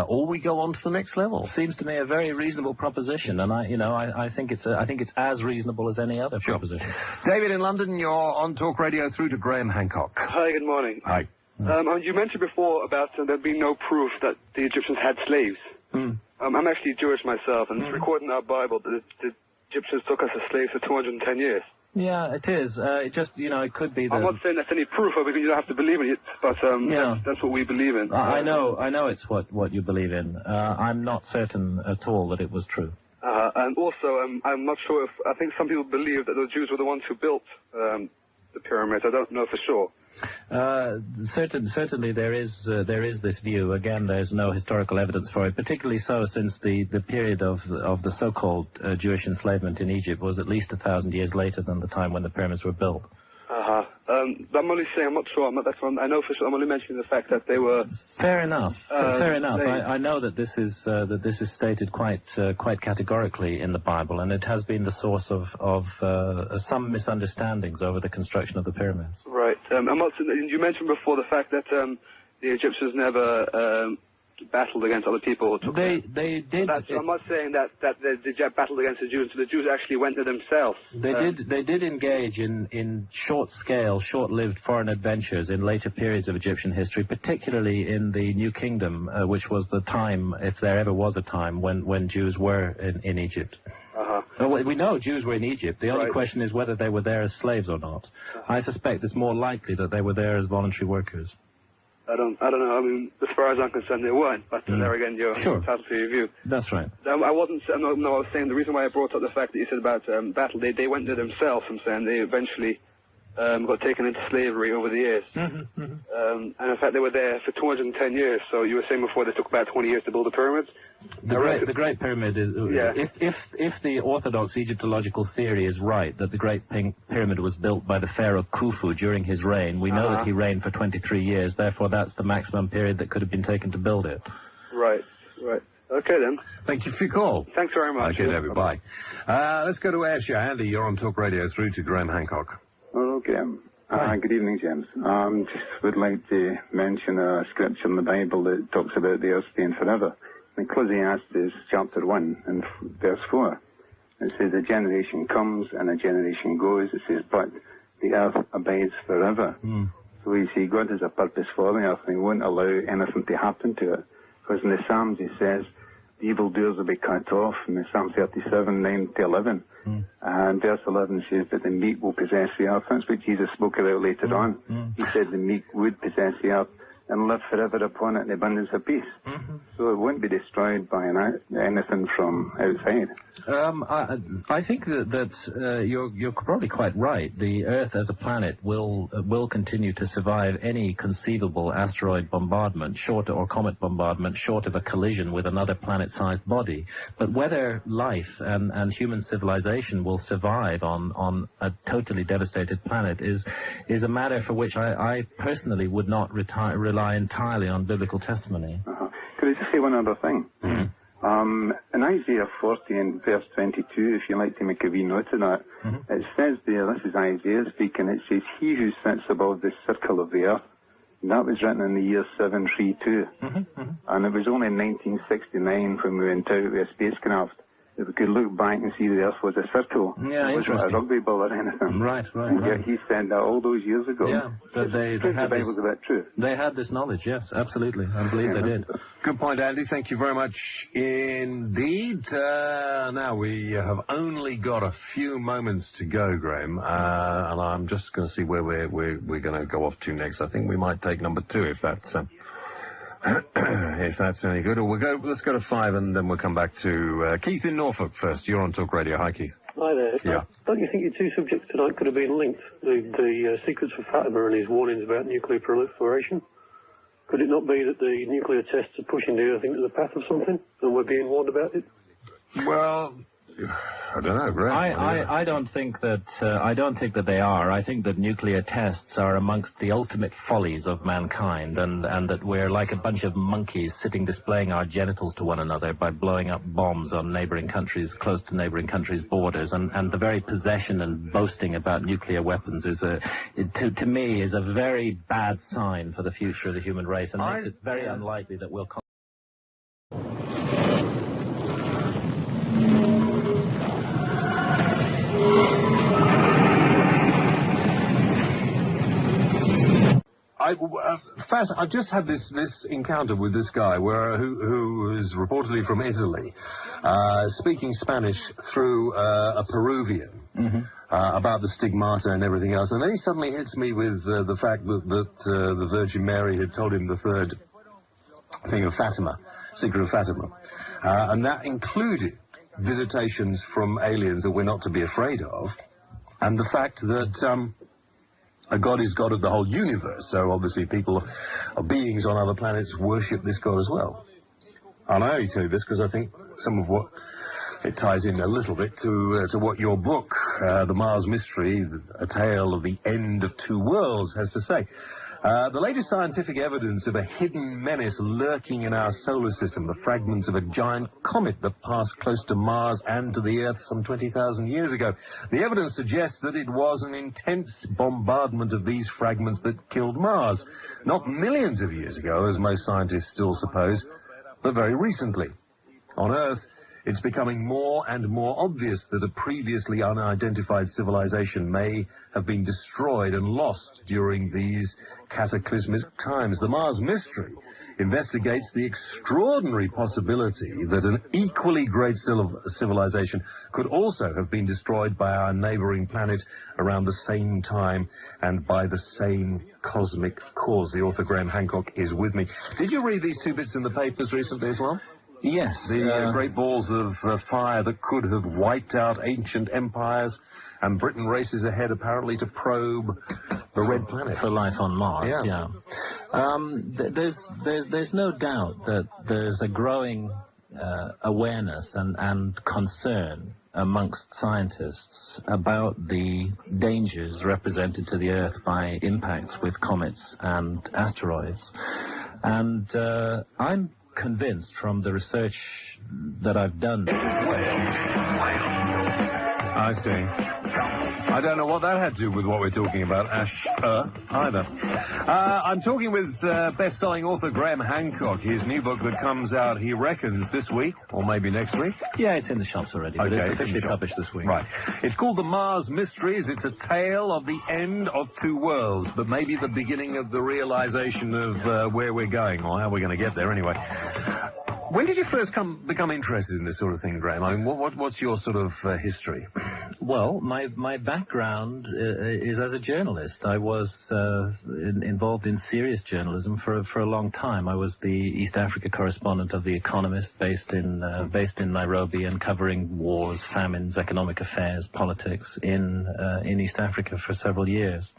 or we go on to the next level. Seems to me a very reasonable proposition, and I think it's as reasonable as any other proposition. David in London, you're on Talk Radio through to Graham Hancock. Hi, good morning. Hi. You mentioned before about there being no proof that the Egyptians had slaves. I'm actually Jewish myself, and it's recorded in our Bible that the Egyptians took us as slaves for 210 years. Yeah, it is. It just, it could be that... I'm not saying that's any proof of it, because you don't have to believe in it, but that's what we believe in. I know it's what you believe in. I'm not certain at all that it was true. And also, I'm not sure if... I think some people believe that the Jews were the ones who built the pyramids. I don't know for sure. Certainly there is this view. Again, there's no historical evidence for it, particularly so since the period of the so-called Jewish enslavement in Egypt was at least 1,000 years later than the time when the pyramids were built. I'm only saying, I'm not sure. I know for sure. I'm only mentioning the fact that they were... Fair enough. Fair enough. I know that this is stated quite categorically in the Bible, and it has been the source of some misunderstandings over the construction of the pyramids. Right. You mentioned before the fact that the Egyptians never battled against other people. They did. I'm not saying that they battled against the Jews. The Jews actually went there themselves. They did engage in short-scale, short-lived foreign adventures in later periods of Egyptian history, particularly in the New Kingdom, which was the time, if there ever was a time, when Jews were in Egypt. We know Jews were in Egypt. The only question is whether they were there as slaves or not. I suspect it's more likely that they were there as voluntary workers. I don't know. I mean, as far as I'm concerned, they weren't. But there again, you're entitled to your view. That's right. I was saying the reason why I brought up the fact that you said about battle, they went there themselves. I'm saying they eventually got taken into slavery over the years. And in fact, they were there for 210 years. So you were saying before they took about 20 years to build the pyramids? The Great Pyramid is... If the orthodox Egyptological theory is right, that the Great Pyramid was built by the pharaoh Khufu during his reign, we know that he reigned for 23 years, therefore that's the maximum period that could have been taken to build it. Right. Okay, then. Thank you for your call. Thanks very much. Okay, David, bye. Let's go to Ayrshire. Andy, you're on Talk Radio through to Graham Hancock. Hello, Graham. Good evening, James. Just would like to mention a scripture in the Bible that talks about the earth staying forever. In Ecclesiastes chapter 1 and verse 4, it says, a generation comes and a generation goes. It says, but the earth abides forever. So you see, God has a purpose for the earth, and he won't allow anything to happen to it. Because in the Psalms he says, the evildoers will be cut off, in the Psalm 37, 9 to 11. And verse 11 says that the meek will possess the earth. That's what Jesus spoke about later on. He said the meek would possess the earth and live forever upon it in abundance of peace. So it won't be destroyed by anything from outside. I think that you're probably quite right. The Earth as a planet will continue to survive any conceivable asteroid bombardment, or comet bombardment, short of a collision with another planet-sized body. But whether life and human civilization will survive on a totally devastated planet is a matter for which I personally would not rely entirely on biblical testimony. Could I just say one other thing? In Isaiah 40 and verse 22, if you like to make a wee note of that, it says there, this is Isaiah speaking, it says, he who sits above the circle of the earth. And that was written in the year 732. And it was only in 1969 when we went out with a spacecraft that we could look back and see the Earth was a circle. Yeah, it wasn't a rugby ball or anything. Right. And yet he said that all those years ago. Yeah, but they had the Bible's about truth. They had this knowledge, yes, absolutely. I believe they did. Good point, Andy. Thank you very much indeed. Now, we have only got a few moments to go, Graham, and I'm just going to see where we're going to go off to next. I think we might take number 2 if that's... if that's any good. Or let's go to 5 and then we'll come back to Keith in Norfolk first. You're on Talk Radio. Hi, Keith. Hi there. Yeah. Don't you think your two subjects tonight could have been linked? The secrets of Fatima and his warnings about nuclear proliferation? Could it not be that the nuclear tests are pushing the Earth into the path of something and we're being warned about it? Well, I don't know, Graham. I don't think that they are. I think that nuclear tests are amongst the ultimate follies of mankind, and that we're like a bunch of monkeys sitting displaying our genitals to one another by blowing up bombs on neighboring countries, close to neighboring countries' borders, and the very possession and boasting about nuclear weapons is to me is a very bad sign for the future of the human race, and makes it very unlikely that we'll I've just had this encounter with this guy who is reportedly from Italy, speaking Spanish through a Peruvian about the stigmata and everything else, and then he suddenly hits me with the fact that the Virgin Mary had told him the third thing of Fatima, secret of Fatima, and that included visitations from aliens that we're not to be afraid of, and the fact that a God is God of the whole universe, so obviously people or beings on other planets worship this God as well. And I only tell you this because I think some of what it ties in a little bit to what your book, The Mars Mystery, A Tale of the End of Two Worlds, has to say. The latest scientific evidence of a hidden menace lurking in our solar system, the fragments of a giant comet that passed close to Mars and to the Earth some 20,000 years ago. The evidence suggests that it was an intense bombardment of these fragments that killed Mars. Not millions of years ago, as most scientists still suppose, but very recently. On Earth, it's becoming more and more obvious that a previously unidentified civilization may have been destroyed and lost during these cataclysmic times. The Mars Mystery investigates the extraordinary possibility that an equally great civilization could also have been destroyed by our neighboring planet around the same time and by the same cosmic cause. The author Graham Hancock is with me. Did you read these two bits in the papers recently as well? Yes. The great balls of fire that could have wiped out ancient empires, and Britain races ahead apparently to probe the red planet. For life on Mars, yeah. There's no doubt that there's a growing awareness and concern amongst scientists about the dangers represented to the Earth by impacts with comets and asteroids. And I'm convinced from the research that I've done. I see. I don't know what that had to do with what we're talking about, either. I'm talking with best-selling author Graham Hancock. His new book that comes out, he reckons, this week, or maybe next week. Yeah, it's in the shops already, but it's officially published this week. Right. It's called The Mars Mysteries. It's a tale of the end of two worlds, but maybe the beginning of the realization of where we're going, or how we're going to get there anyway. When did you first become interested in this sort of thing, Graham? I mean, what's your sort of history? Well, my background is as a journalist. I was involved in serious journalism for a long time. I was the East Africa correspondent of The Economist, based in Nairobi, and covering wars, famines, economic affairs, politics in East Africa for several years.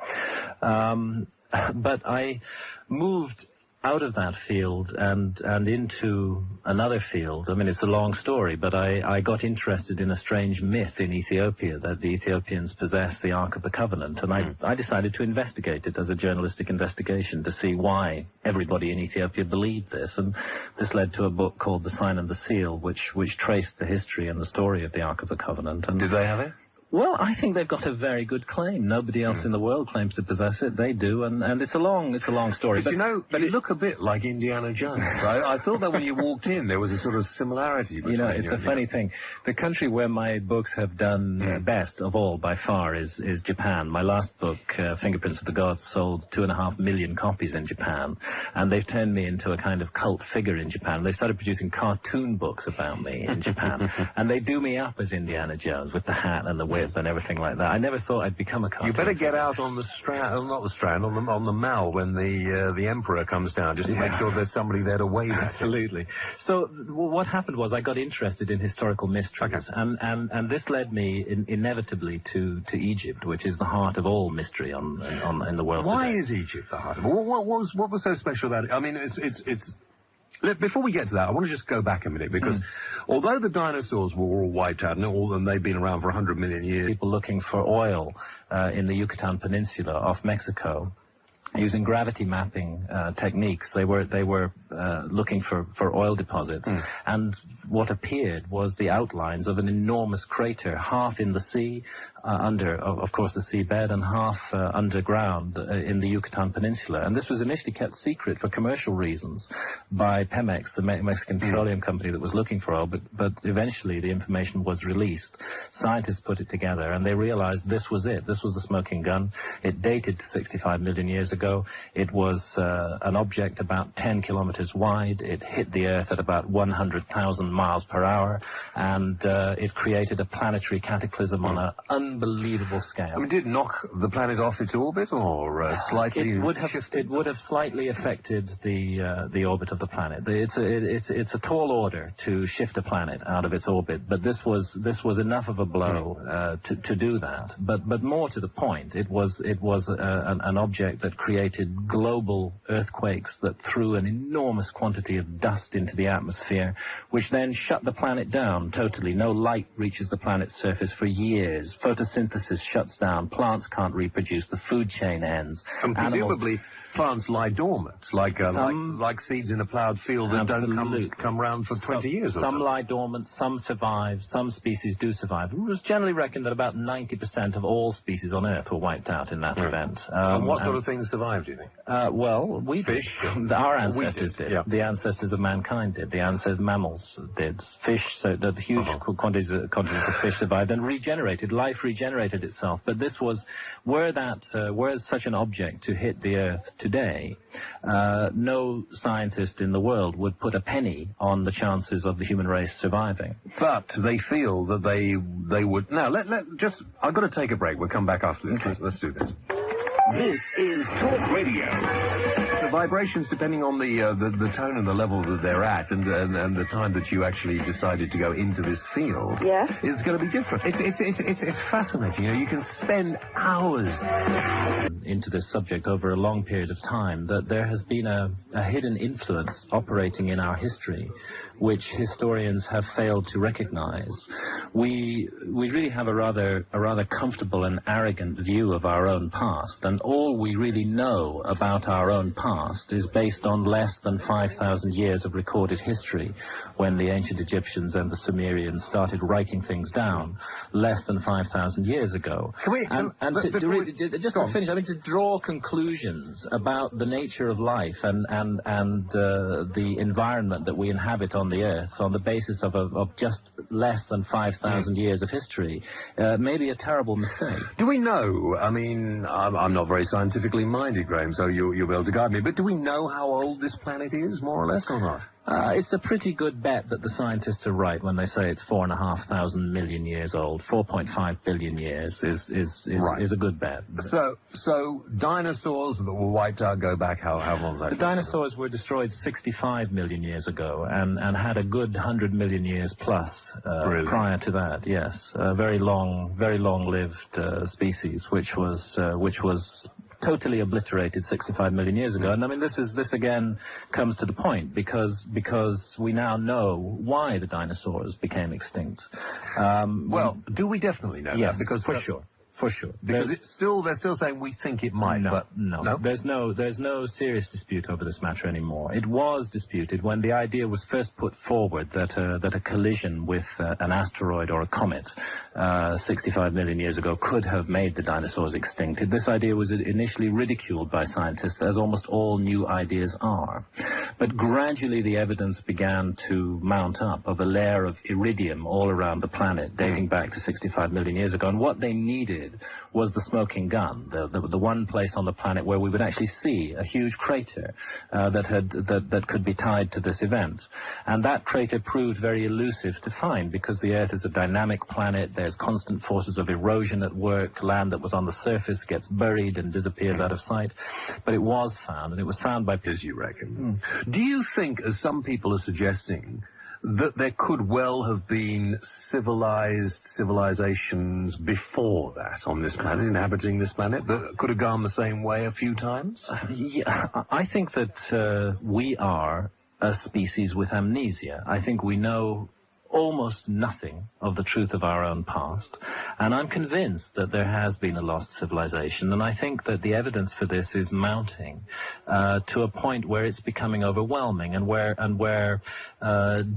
But I moved out of that field and into another field. I mean, it's a long story, but I got interested in a strange myth in Ethiopia, that the Ethiopians possessed the Ark of the Covenant, and I decided to investigate it as a journalistic investigation to see why everybody in Ethiopia believed this, and this led to a book called The Sign and the Seal, which traced the history and the story of the Ark of the Covenant. And did they have it? Well, I think they've got a very good claim. Nobody else in the world claims to possess it. They do, and it's a long story. But you know, you look a bit like Indiana Jones. I thought that when you walked in, there was a sort of similarity between you. It's a funny thing. The country where my books have done best of all, by far, is Japan. My last book, Fingerprints of the Gods, sold 2.5 million copies in Japan, and they've turned me into a kind of cult figure in Japan. They started producing cartoon books about me in Japan, and they do me up as Indiana Jones with the hat and the whip and everything like that. I never thought I'd become a cartoon. You better get out on the Strand, not the Strand, on the Mall when the Emperor comes down, just to make sure there's somebody there to wave at. Absolutely. So what happened was I got interested in historical mysteries, and this led me inevitably to Egypt, which is the heart of all mystery in the world. Why today. is Egypt the heart of it? What was so special about it? I mean, it's. Before we get to that, I want to just go back a minute, because although the dinosaurs were all wiped out, and they've been around for 100 million years... People looking for oil in the Yucatan Peninsula off Mexico, using gravity mapping techniques, they were looking for oil deposits, and what appeared was the outlines of an enormous crater, half in the sea, under, of course, the seabed, and half underground in the Yucatan Peninsula. And this was initially kept secret for commercial reasons by Pemex, the Mexican petroleum company that was looking for oil, but eventually the information was released. Scientists put it together, and they realized this was it. This was the smoking gun. It dated to 65 million years ago. It was an object about 10 kilometers wide. It hit the Earth at about 100,000 miles per hour, and it created a planetary cataclysm on an unbelievable scale. I mean, did it knock the planet off its orbit, or slightly? It would have slightly affected the orbit of the planet. It's a tall order to shift a planet out of its orbit, but this was enough of a blow to do that. But more to the point, it was an object that created global earthquakes that threw an enormous quantity of dust into the atmosphere, which then shut the planet down totally. No light reaches the planet's surface for years. Photosynthesis shuts down. Plants can't reproduce. The food chain ends. And presumably plants lie dormant, like seeds in a ploughed field that don't come round for 20 years or so. Some lie dormant, some survive, some species do survive. It was generally reckoned that about 90% of all species on Earth were wiped out in that event. And what sort of things survived, do you think? Well, we fish. Our ancestors did. Yeah. The ancestors of mankind did. The ancestors mammals did. Fish, so the huge quantities of fish survived and regenerated. Life regenerated itself. But this was, were such an object to hit the Earth today, no scientist in the world would put a penny on the chances of the human race surviving. But they feel that they would. Now, I've got to take a break. We'll come back after this. Let's do this. This is Talk Radio. The vibrations, depending on the tone and the level that they're at, and the time that you actually decided to go into this field, is going to be different. It's fascinating. You know, you can spend hours into this subject over a long period of time. That there has been a hidden influence operating in our history, which historians have failed to recognize. We really have a rather comfortable and arrogant view of our own past, and all we really know about our own past is based on less than 5,000 years of recorded history, when the ancient Egyptians and the Sumerians started writing things down less than 5,000 years ago. To draw conclusions about the nature of life and the environment that we inhabit on the Earth on the basis of just less than 5,000 years of history may be a terrible mistake. Do we know, I mean, I'm not very scientifically minded, Graham, so you'll be able to guide me, but do we know how old this planet is, more or less, or not? It's a pretty good bet that the scientists are right when they say it's 4.5 million years old. 4.5 billion years is a good bet. So dinosaurs that were wiped out go back how long? The dinosaurs were destroyed 65 million years ago and had a good 100 million years plus prior to that. Yes, very long-lived species, which was totally obliterated 65 million years ago. And I mean, this again comes to the point because we now know why the dinosaurs became extinct. Well, do we definitely know that? Because for sure. For sure. Because they're still saying we think it might, no, but... No, there's no serious dispute over this matter anymore. It was disputed when the idea was first put forward that a collision with an asteroid or a comet 65 million years ago could have made the dinosaurs extinct. This idea was initially ridiculed by scientists, as almost all new ideas are. But gradually the evidence began to mount up of a layer of iridium all around the planet, dating back to 65 million years ago. And what they needed was the smoking gun, the one place on the planet where we would actually see a huge crater that could be tied to this event. And that crater proved very elusive to find because the Earth is a dynamic planet. There's constant forces of erosion at work. Land that was on the surface gets buried and disappears out of sight. But it was found, and it was found by... As you reckon. Do you think, as some people are suggesting, that there could well have been civilizations before that on this planet, inhabiting this planet, that could have gone the same way a few times? Yeah, I think that we are a species with amnesia. I think we know almost nothing of the truth of our own past, and I'm convinced that there has been a lost civilization, and I think that the evidence for this is mounting to a point where it's becoming overwhelming, and where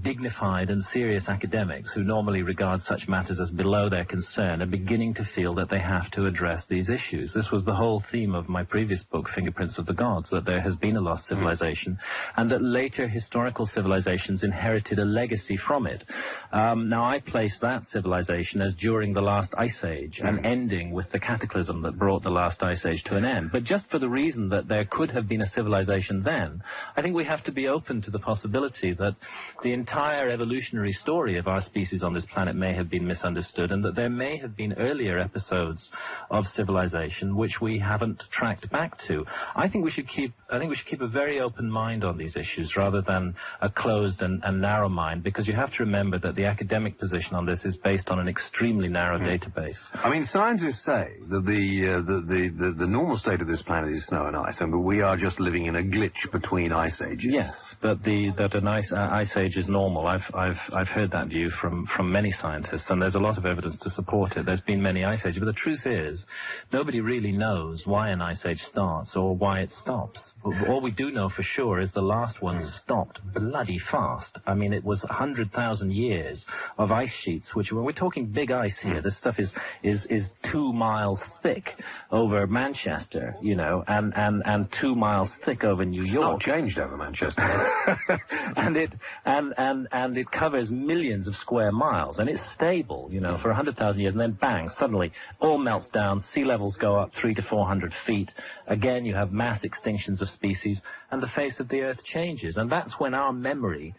dignified and serious academics who normally regard such matters as below their concern are beginning to feel that they have to address these issues. This was the whole theme of my previous book, Fingerprints of the Gods, that there has been a lost civilization, and that later historical civilizations inherited a legacy from it. Now, I place that civilization as during the last ice age and ending with the cataclysm that brought the last ice age to an end. But just for the reason that there could have been a civilization then, I think we have to be open to the possibility that the entire evolutionary story of our species on this planet may have been misunderstood, and that there may have been earlier episodes of civilization which we haven't tracked back to. I think we should keep a very open mind on these issues rather than a closed and narrow mind, because you have to remember that the academic position on this is based on an extremely narrow database. I mean, scientists say that the normal state of this planet is snow and ice, and we are just living in a glitch between ice ages. Yes, that an ice age is normal. I've heard that view from many scientists, and there's a lot of evidence to support it. There's been many ice ages, but the truth is, nobody really knows why an ice age starts or why it stops. All we do know for sure is the last one stopped bloody fast. I mean, it was 100,000 years of ice sheets, which, when we're talking big ice here, this stuff is 2 miles thick over Manchester, you know, and 2 miles thick over New York. It's not changed over Manchester. and it covers millions of square miles, and it's stable, you know, for 100,000 years, and then bang, suddenly all melts down, sea levels go up 300 to 400 feet. Again, you have mass extinctions of species, and the face of the Earth changes, and that's when our memory